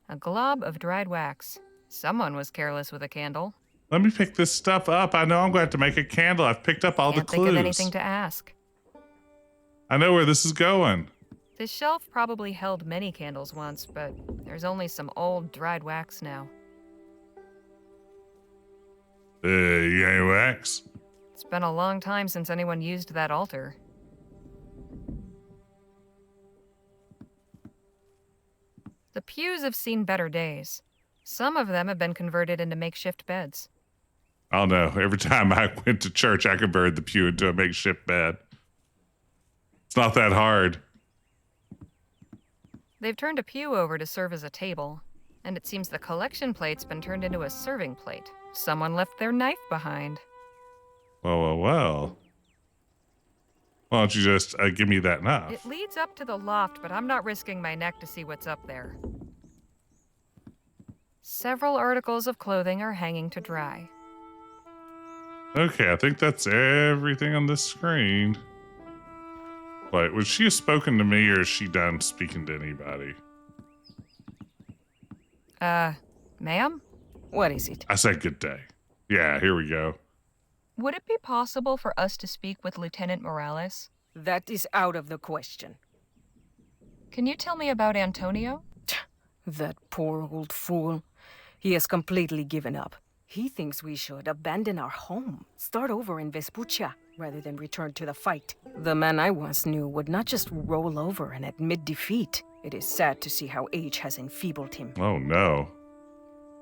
A glob of dried wax. Someone was careless with a candle. Let me pick this stuff up. I know I'm going to have to make a candle. I've picked up all Can't the think clues. of anything to ask. I know where this is going. This shelf probably held many candles once, but there's only some old dried wax now. You ain't wax? It's been a long time since anyone used that altar. The pews have seen better days. Some of them have been converted into makeshift beds. I don't know. Every time I went to church, I converted the pew into a makeshift bed. It's not that hard. They've turned a pew over to serve as a table, and it seems the collection plate's been turned into a serving plate. Someone left their knife behind. Well. Why don't you just give me that knife? It leads up to the loft, but I'm not risking my neck to see what's up there. Several articles of clothing are hanging to dry. Okay, I think that's everything on this screen. Wait, was she spoken to me or is she done speaking to anybody? Ma'am? What is it? I said good day. Yeah, here we go. Would it be possible for us to speak with Lieutenant Morales? That is out of the question. Can you tell me about Antonio? That poor old fool. He has completely given up. He thinks we should abandon our home, start over in Vespuccia, rather than return to the fight. The man I once knew would not just roll over and admit defeat. It is sad to see how age has enfeebled him. Oh no.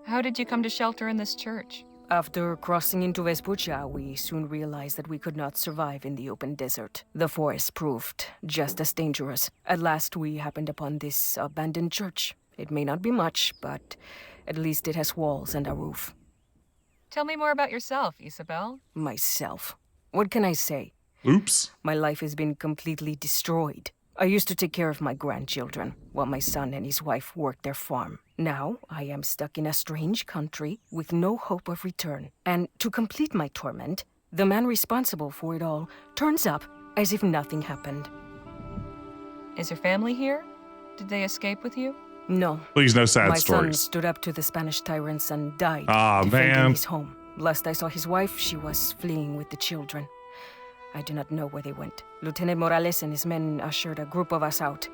How did you come to shelter in this church? After crossing into Vespuccia, we soon realized that we could not survive in the open desert. The forest proved just as dangerous. At last, we happened upon this abandoned church. It may not be much, but at least it has walls and a roof. Tell me more about yourself, Isabel. Myself. What can I say? Oops. My life has been completely destroyed. I used to take care of my grandchildren, while my son and his wife worked their farm. Now, I am stuck in a strange country with no hope of return. And to complete my torment, the man responsible for it all turns up as if nothing happened. Is your family here? Did they escape with you? No. Please, no sad My son stories. stood up to the Spanish tyrants and died Aw, defending man. his home. Last I saw his wife, she was fleeing with the children. I do not know where they went. Lieutenant Morales and his men ushered a group of us out.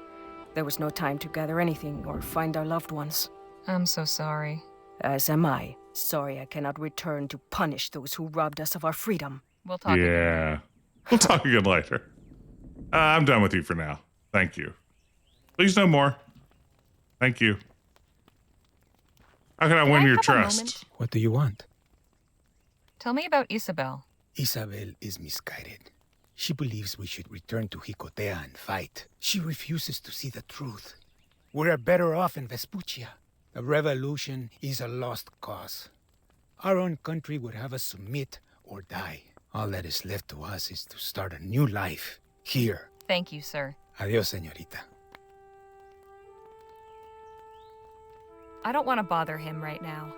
There was no time to gather anything or find our loved ones. I'm so sorry. As am I. Sorry I cannot return to punish those who robbed us of our freedom. We'll talk again. Yeah. We'll talk again later. I'm done with you for now. Thank you. Please no more. Thank you. How can I win your have a trust? moment? What do you want? Tell me about Isabel. Isabel is misguided. She believes we should return to Jicotea and fight. She refuses to see the truth. We're better off in Vespuccia. The revolution is a lost cause. Our own country would have us submit or die. All that is left to us is to start a new life here. Thank you, sir. Adios, señorita. I don't want to bother him right now.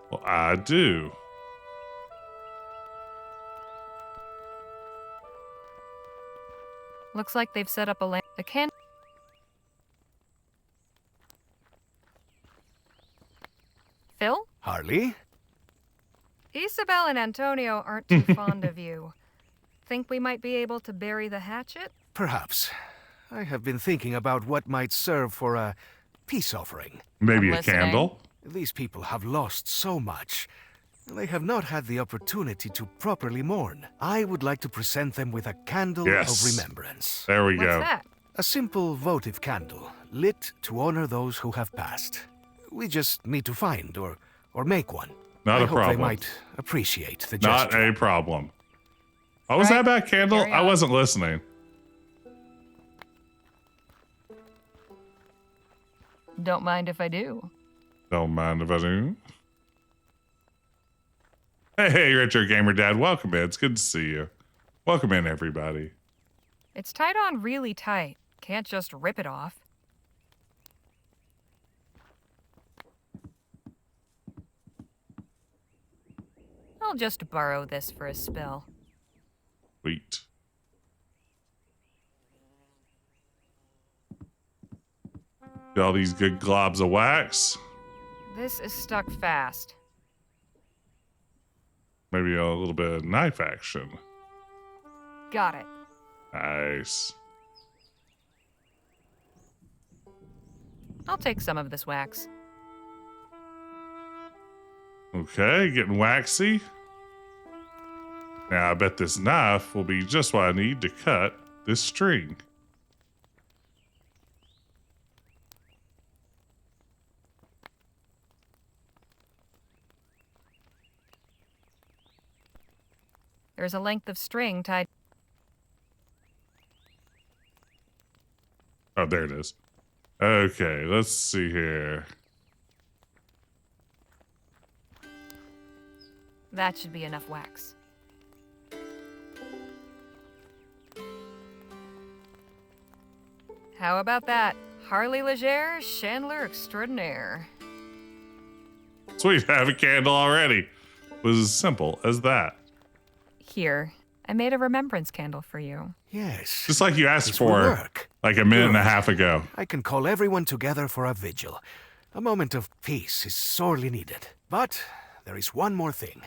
Well, I do. Looks like they've set up a can. Phil? Harley? Isabel and Antonio aren't too fond of you. Think we might be able to bury the hatchet? Perhaps. I have been thinking about what might serve for a peace offering. Maybe I'm a listening. candle? These people have lost so much. They have not had the opportunity to properly mourn. I would like to present them with a candle Yes. of remembrance. There we What's go. that? A simple votive candle, lit to honor those who have passed. We just need to find or make one. Not I a hope problem. they might appreciate the Not gesture. a problem. What was Right. that about candle? Carry I on. wasn't listening. Don't mind if I do. Don't mind if I do. Hey, Retro Gamer Dad. Welcome in. It's good to see you. Welcome in, everybody. It's tied on really tight. Can't just rip it off. I'll just borrow this for a spell. Sweet. Got all these good globs of wax. This is stuck fast. Maybe a little bit of knife action. Got it. Nice. I'll take some of this wax. Okay, getting waxy. Now I bet this knife will be just what I need to cut this string. There's a length of string tied. Oh, there it is. Okay, let's see here. That should be enough wax. How about that? Harley Legere, Chandler Extraordinaire. Sweet, I have a candle already. It was as simple as that. Here, I made a remembrance candle for you. Yes. Just like you asked This will for work. like a minute and a Good. half ago. I can call everyone together for a vigil. A moment of peace is sorely needed. But there is one more thing.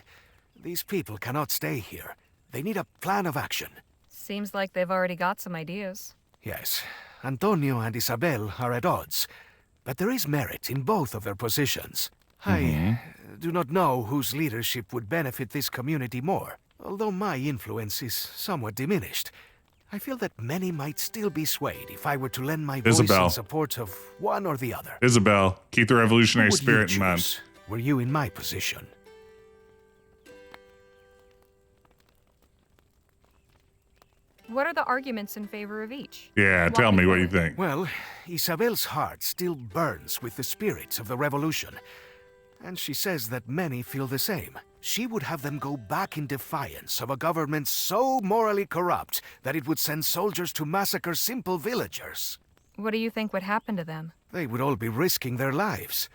These people cannot stay here. They need a plan of action. Seems like they've already got some ideas. Yes, Antonio and Isabel are at odds, but there is merit in both of their positions. I do not know whose leadership would benefit this community more. Although my influence is somewhat diminished, I feel that many might still be swayed if I were to lend my voice Isabel. in support of one or the other. Isabel, keep the Who revolutionary would you spirit in mind. choose, were you in my position? What are the arguments in favor of each? Yeah, Walk tell me what you through it. think. Well, Isabel's heart still burns with the spirits of the revolution, and she says that many feel the same. She would have them go back in defiance of a government so morally corrupt that it would send soldiers to massacre simple villagers. What do you think would happen to them? They would all be risking their lives,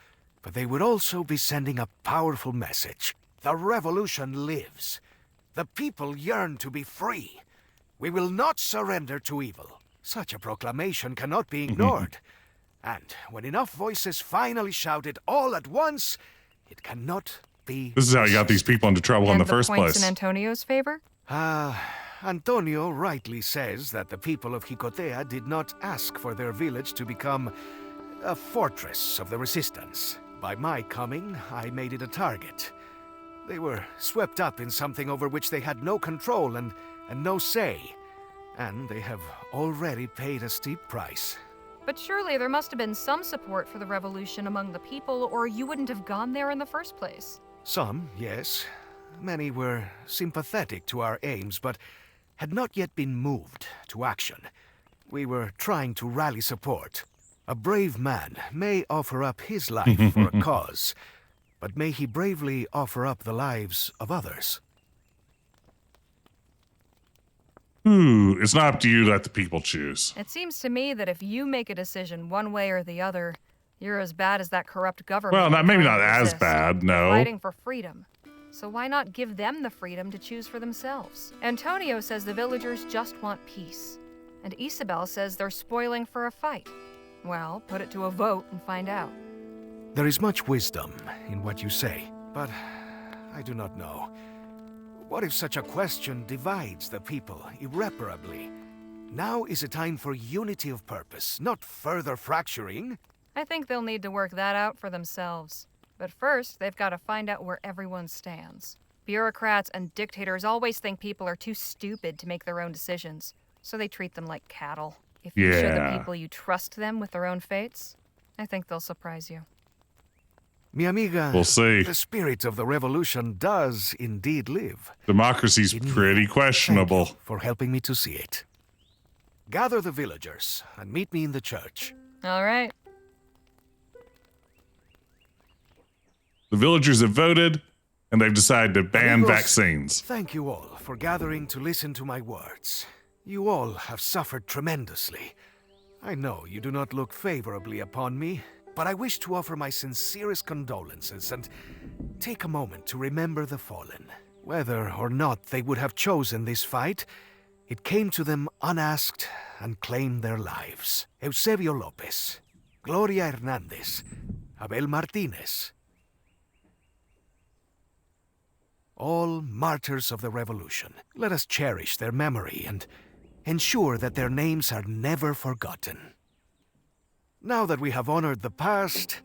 but they would also be sending a powerful message. The revolution lives. The people yearn to be free. We will not surrender to evil. Such a proclamation cannot be ignored. And when enough voices finally shout it all at once, it cannot be. This is how you got these people into trouble in And the first points place. in Antonio's favor? Antonio rightly says that the people of Jicotea did not ask for their village to become a fortress of the resistance. By my coming, I made it a target. They were swept up in something over which they had no control, and and no say. And they have already paid a steep price. But surely there must have been some support for the revolution among the people, or you wouldn't have gone there in the first place. Some, yes. Many were sympathetic to our aims, but had not yet been moved to action. We were trying to rally support. A brave man may offer up his life for a cause, but may he bravely offer up the lives of others. It's not up to you to let the people choose. It seems to me that if you make a decision one way or the other, you're as bad as that corrupt government. Well, maybe trying not to as resist. bad, They're no. fighting for freedom. So why not give them the freedom to choose for themselves? Antonio says the villagers just want peace. And Isabel says they're spoiling for a fight. Well, put it to a vote and find out. There is much wisdom in what you say, but I do not know. What if such a question divides the people irreparably? Now is a time for unity of purpose, not further fracturing. I think they'll need to work that out for themselves. But first, they've got to find out where everyone stands. Bureaucrats and dictators always think people are too stupid to make their own decisions, so they treat them like cattle. If you show the people you trust them with their own fates, I think they'll surprise you. Mi amiga, We'll see. The spirit of the revolution does indeed live. Democracy's In pretty you. questionable. Thank you for helping me to see it. Gather the villagers and meet me in the church. All right. The villagers have voted, and they've decided to ban Amigos, vaccines. Thank you all for gathering to listen to my words. You all have suffered tremendously. I know you do not look favorably upon me, but I wish to offer my sincerest condolences and take a moment to remember the fallen. Whether or not they would have chosen this fight, it came to them unasked and claimed their lives. Eusebio Lopez, Gloria Hernandez, Abel Martinez. All martyrs of the revolution. Let us cherish their memory and ensure that their names are never forgotten. Now that we have honored the past,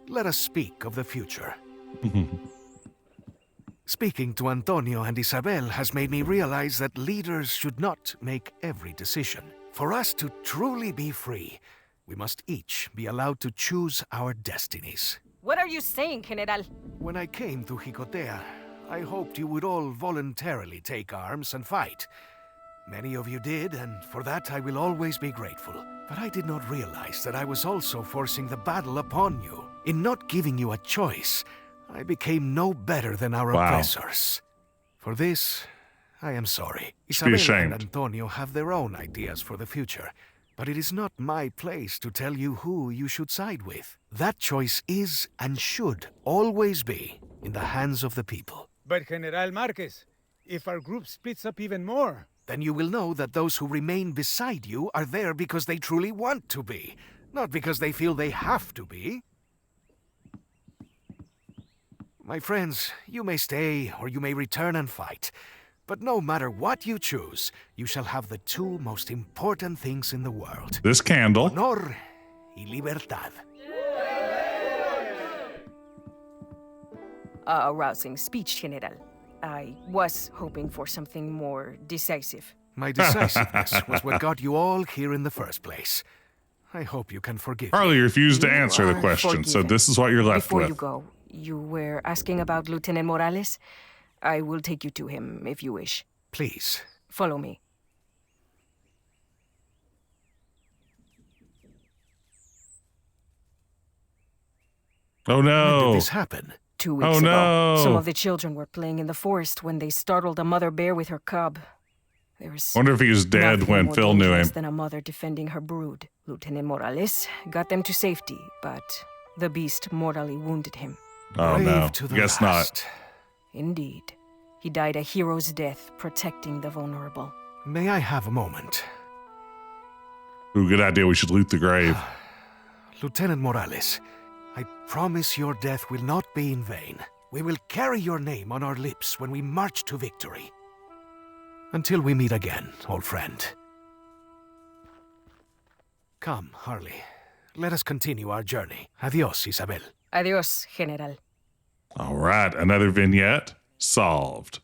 let us speak of the future. Speaking to Antonio and Isabel has made me realize that leaders should not make every decision. For us to truly be free, we must each be allowed to choose our destinies. What are you saying, General? When I came to Jicotea, I hoped you would all voluntarily take arms and fight. Many of you did, and for that I will always be grateful. But I did not realize that I was also forcing the battle upon you. In not giving you a choice, I became no better than our oppressors. For this, I am sorry. Should be Isabel and ashamed. Antonio have their own ideas for the future, but it is not my place to tell you who you should side with. That choice is and should always be in the hands of the people. But General Marquez, if our group splits up even more... Then you will know that those who remain beside you are there because they truly want to be, not because they feel they have to be. My friends, you may stay or you may return and fight, but no matter what you choose, you shall have the two most important things in the world. This candle. Honor y libertad. A rousing speech, General. I was hoping for something more decisive. My decisiveness was what got you all here in the first place. I hope you can forgive me. Harley refused to You answer the are question, so forgiven. this is what you're left Before with. you go, you were asking about Lieutenant Morales? I will take you to him if you wish. Please. Follow me. Oh When no. did this happen? 2 weeks Oh, ago, no. some of the children were playing in the forest when they startled a mother bear with her cub. There's Wonder if he was dead nothing when more Phil knew dangerous him. than a mother defending her brood. Lieutenant Morales got them to safety, but the beast mortally wounded him. Oh Brave no. to the Guess last. Indeed. He died a hero's death protecting the vulnerable. May I have a moment? Ooh, good idea. We should loot the grave. Lieutenant Morales, I promise your death will not be in vain. We will carry your name on our lips when we march to victory. Until we meet again, old friend. Come, Harley. Let us continue our journey. Adios, Isabel. Adios, General. All right. Another vignette solved.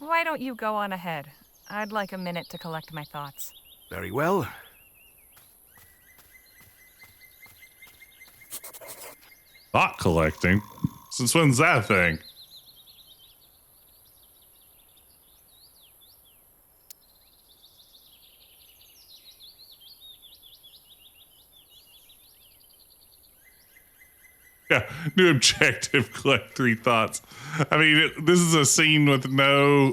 Why don't you go on ahead? I'd like a minute to collect my thoughts. Very well. Thought collecting? Since when's that a thing? Yeah, new objective, collect 3 thoughts. I mean, this is a scene with no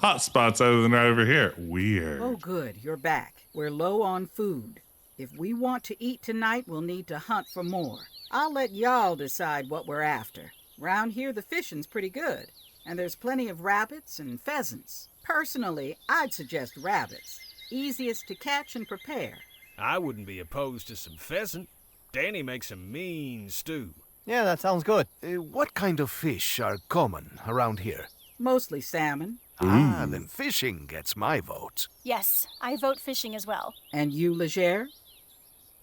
hot spots other than right over here. Weird. Oh, good, you're back. We're low on food. If we want to eat tonight, we'll need to hunt for more. I'll let y'all decide what we're after. Round here, the fishing's pretty good, and there's plenty of rabbits and pheasants. Personally, I'd suggest rabbits. Easiest to catch and prepare. I wouldn't be opposed to some pheasant. Danny makes a mean stew. Yeah, that sounds good. What kind of fish are common around here? Mostly salmon. Ah, then fishing gets my vote. Yes, I vote fishing as well. And you, Leger?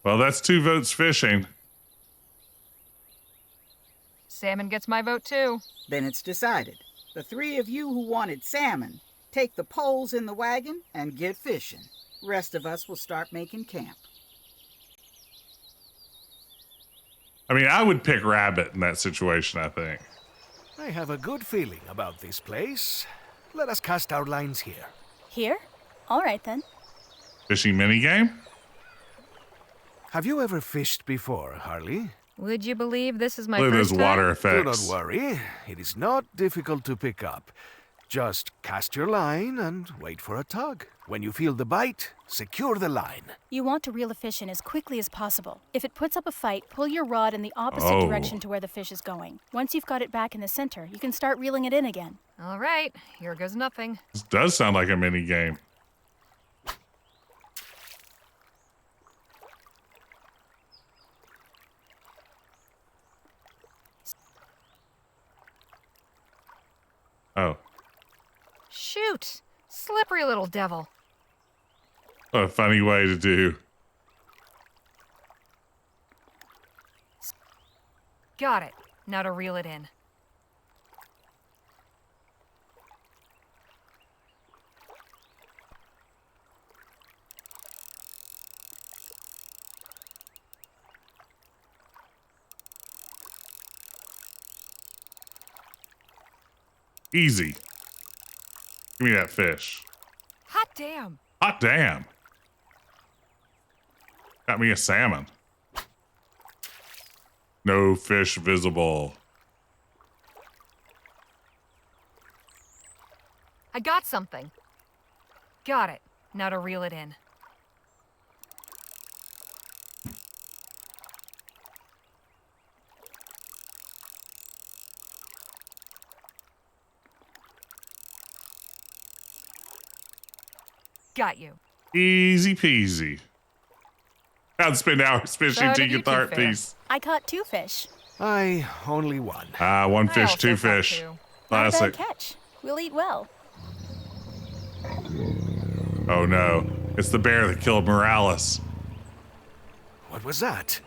Well, that's 2 votes fishing. Salmon gets my vote too. Then it's decided. The 3 of you who wanted salmon, take the poles in the wagon and get fishing. Rest of us will start making camp. I mean, I would pick rabbit in that situation, I think. I have a good feeling about this place. Let us cast our lines here. Here? All right then. Fishing minigame? Have you ever fished before, Harley? Would you believe this is my Look at first those time? water Do not effects. worry. It is not difficult to pick up. Just cast your line and wait for a tug. When you feel the bite, secure the line. You want to reel a fish in as quickly as possible. If it puts up a fight, pull your rod in the opposite direction to where the fish is going. Once you've got it back in the center, you can start reeling it in again. All right, here goes nothing. This does sound like a minigame. Oh. Shoot! Slippery little devil. What a funny way to do. Got it. Now to reel it in. Easy. Give me that fish. Hot damn. Hot damn. Got me a salmon. No fish visible. I got something. Got it. Now to reel it in. Got you. Easy peasy. I'd spend hours fishing So to did you get the two heart fare? piece. I caught 2 fish. I only one. One I fish, also 2 caught fish. 2. Not a Classic. bad catch. We'll eat well. Oh no. It's the bear that killed Morales. What was that?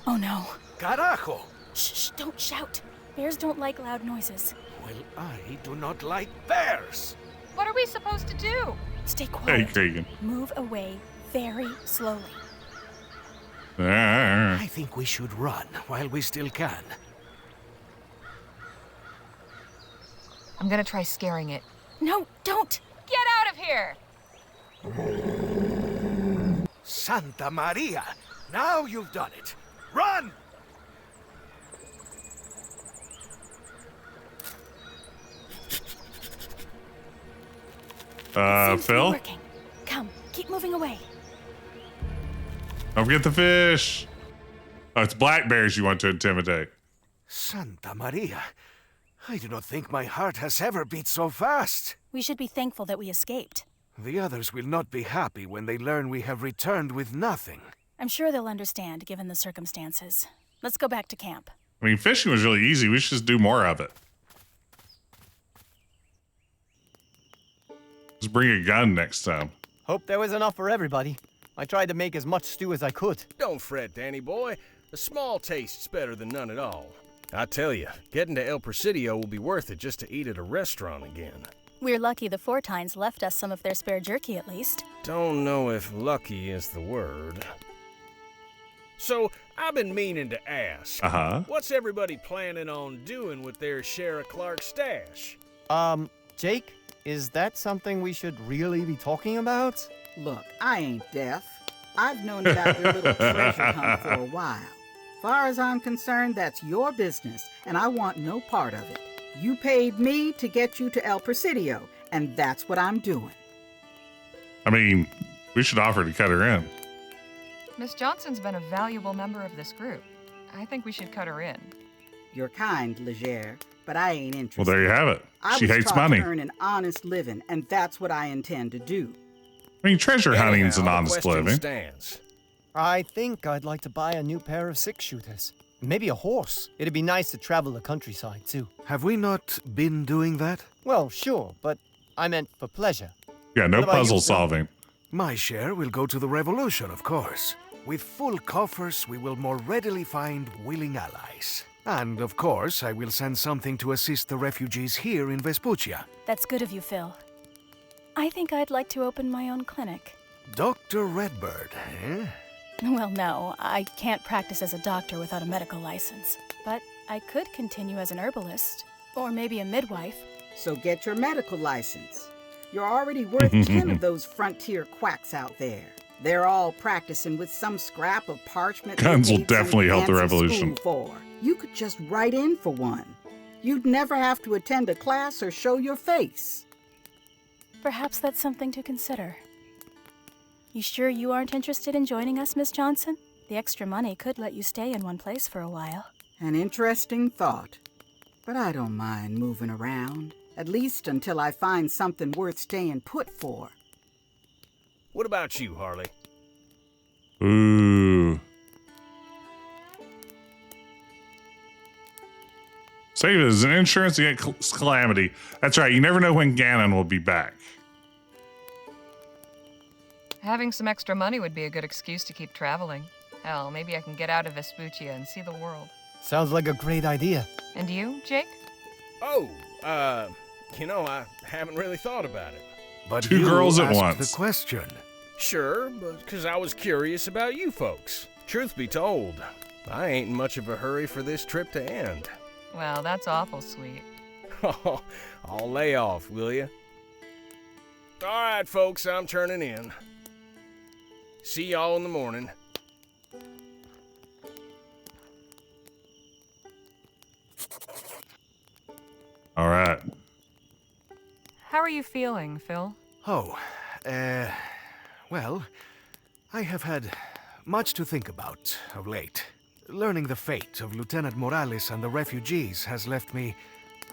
Oh no. Carajo! Shh, don't shout. Bears don't like loud noises. Well, I do not like bears. What are we supposed to do? Stay Hey, quiet. Keegan. Move away very slowly. I think we should run while we still can. I'm gonna try scaring it. No, don't. Get out of here! Santa Maria! Now you've done it. Run! Seems to be Phil? working. Come, keep moving away. Don't forget the fish. Oh, it's black bears you want to intimidate. Santa Maria. I do not think my heart has ever beat so fast. We should be thankful that we escaped. The others will not be happy when they learn we have returned with nothing. I'm sure they'll understand given the circumstances. Let's go back to camp. I mean, fishing was really easy. We should just do more of it. Just bring a gun next time. Hope there was enough for everybody. I tried to make as much stew as I could. Don't fret, Danny boy. A small taste's better than none at all. I tell you, getting to El Presidio will be worth it just to eat at a restaurant again. We're lucky the Fortines left us some of their spare jerky at least. Don't know if lucky is the word. So, I've been meaning to ask. What's everybody planning on doing with their share of Clark's stash? Jake, is that something we should really be talking about? Look, I ain't deaf. I've known about your little treasure hunt for a while. Far as I'm concerned, that's your business, and I want no part of it. You paid me to get you to El Presidio, and that's what I'm doing. I mean, we should offer to cut her in. Miss Johnson's been a valuable member of this group. I think we should cut her in. You're kind, Leger, but I ain't interested. Well, there you have it. She I was hates taught money. to earn an honest living, and that's what I intend to do. I mean, treasure hunting is an Anyhow, the honest question living. stands. I think I'd like to buy a new pair of six-shooters. Maybe a horse. It'd be nice to travel the countryside, too. Have we not been doing that? Well, sure, but I meant for pleasure. Yeah, no What about you, puzzle sir? solving. My share will go to the revolution, of course. With full coffers, we will more readily find willing allies. And, of course, I will send something to assist the refugees here in Vespuccia. That's good of you, Phil. I think I'd like to open my own clinic. Dr. Redbird, eh? Well, no, I can't practice as a doctor without a medical license. But I could continue as an herbalist, or maybe a midwife. So get your medical license. You're already worth 10 of those frontier quacks out there. They're all practicing with some scrap of parchment. Guns will they paid some definitely help the fancy revolution. school for. You could just write in for one. You'd never have to attend a class or show your face. Perhaps that's something to consider. You sure you aren't interested in joining us, Miss Johnson? The extra money could let you stay in one place for a while. An interesting thought. But I don't mind moving around, at least until I find something worth staying put for. What about you, Harley? Ooh. Save it as an insurance against calamity. That's right. You never know when Ganon will be back. Having some extra money would be a good excuse to keep traveling. Hell, maybe I can get out of Vespuccia and see the world. Sounds like a great idea. And you, Jake? Oh, I haven't really thought about it. But Two you girls at asked once. the question. Sure, but because I was curious about you folks. Truth be told, I ain't in much of a hurry for this trip to end. Well, that's awful sweet. I'll lay off, will you? All right, folks, I'm turning in. See y'all in the morning. All right. How are you feeling, Phil? Oh, well, I have had much to think about of late. Learning the fate of Lieutenant Morales and the refugees has left me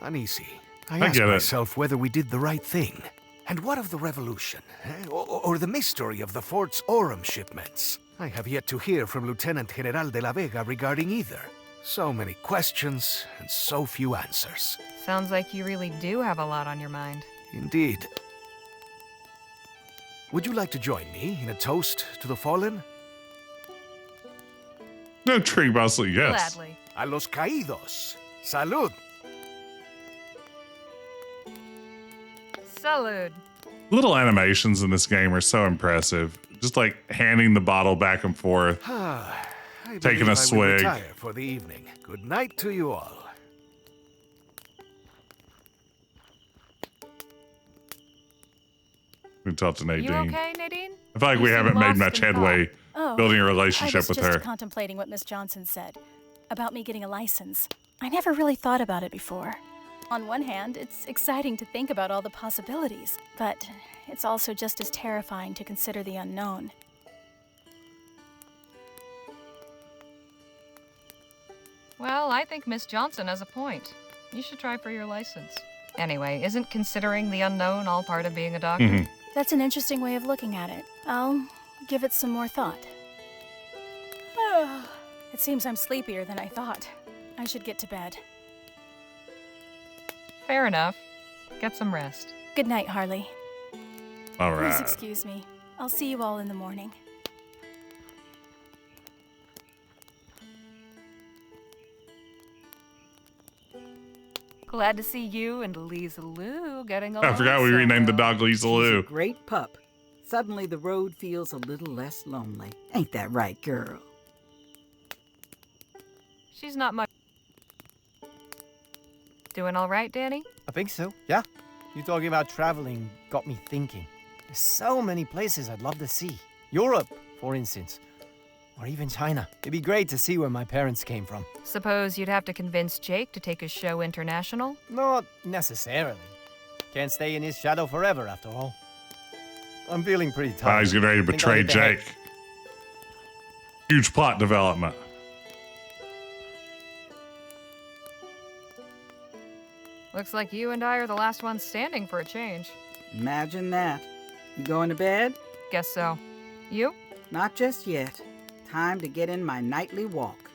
uneasy. I ask get it. myself whether we did the right thing. And what of the revolution? Or the mystery of the Fort's Aurum shipments? I have yet to hear from Lieutenant General de la Vega regarding either. So many questions and so few answers. Sounds like you really do have a lot on your mind. Indeed. Would you like to join me in a toast to the fallen? No tree bustle, yes. Gladly. A los caídos. Salud. Salud. Little animations in this game are so impressive. Just like handing the bottle back and forth. I Taking believe a I will swig. retire for the evening. Good night to you all. We talked to Nadine. You okay, Nadine? I feel like You we seem haven't made lost much in thought. headway Oh, building a I relationship was with just her. contemplating what Miss Johnson said about me getting a license. I never really thought about it before. On one hand, it's exciting to think about all the possibilities, but it's also just as terrifying to consider the unknown. Well, I think Miss Johnson has a point. You should try for your license. Anyway, isn't considering the unknown all part of being a doctor? Mhm. That's an interesting way of looking at it. I'll give it some more thought. It seems I'm sleepier than I thought. I should get to bed. Fair enough. Get some rest. Good night, Harley. All Please right. excuse me. I'll see you all in the morning. Glad to see you and Lisa Lou getting along. I forgot we renamed the dog Lisa She's Lou. a great pup. Suddenly the road feels a little less lonely. Ain't that right, girl? She's not much. Doing all right, Danny? I think so, yeah. You talking about traveling got me thinking. There's so many places I'd love to see. Europe, for instance. Or even China. It'd be great to see where my parents came from. Suppose you'd have to convince Jake to take his show international? Not necessarily. Can't stay in his shadow forever, after all. I'm feeling pretty tired. He's getting ready to betray Jake. Huge plot development. Looks like you and I are the last ones standing for a change. Imagine that. You going to bed? Guess so. You? Not just yet. Time to get in my nightly walk.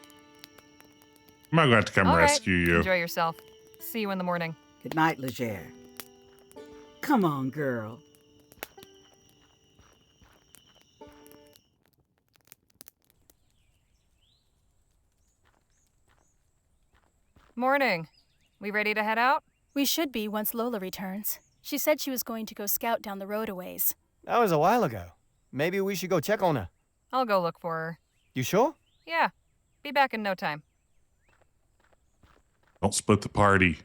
I'm not going to come All right. rescue you. Enjoy yourself. See you in the morning. Good night, Legere. Come on, girl. Morning. We ready to head out? We should be once Lola returns. She said she was going to go scout down the road a ways. That was a while ago. Maybe we should go check on her. I'll go look for her. You sure? Yeah. Be back in no time. Don't split the party.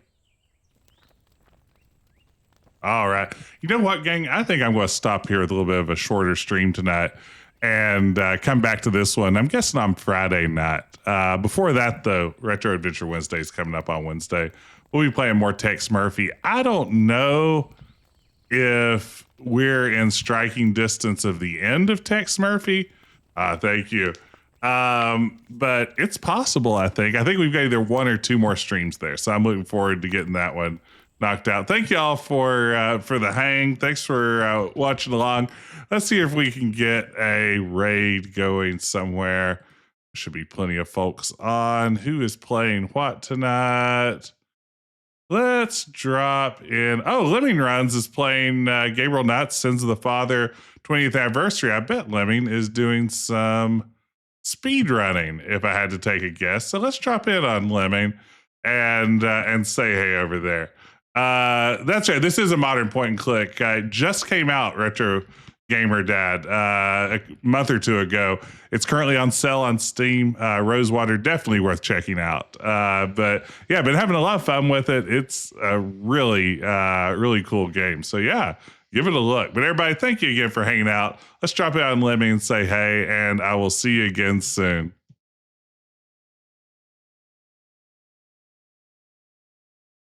All right. You know what, gang? I think I'm going to stop here with a little bit of a shorter stream tonight and come back to this one. I'm guessing on Friday night. Before that, though, Retro Adventure Wednesday is coming up on Wednesday. We'll be playing more Tex Murphy. I don't know if we're in striking distance of the end of Tex Murphy. Thank you. But it's possible, I think. I think we've got either one or two more streams there. So I'm looking forward to getting that one knocked out. Thank you all for the hang. Thanks for watching along. Let's see if we can get a raid going somewhere. There should be plenty of folks on. Who is playing what tonight? Let's drop in. Oh, Lemming Runs is playing Gabriel Knight's Sins of the Father 20th anniversary. I bet Lemming is doing some speed running, if I had to take a guess. So let's drop in on Lemming and say hey over there. That's right. This is a modern point and click. Just came out, Retro Gamer Dad, a month or two ago. It's currently on sale on Steam. Rosewater, definitely worth checking out. But yeah, been having a lot of fun with it. It's a really, really cool game. So yeah, give it a look. But everybody, thank you again for hanging out. Let's drop it on Lemmy and say hey, and I will see you again soon.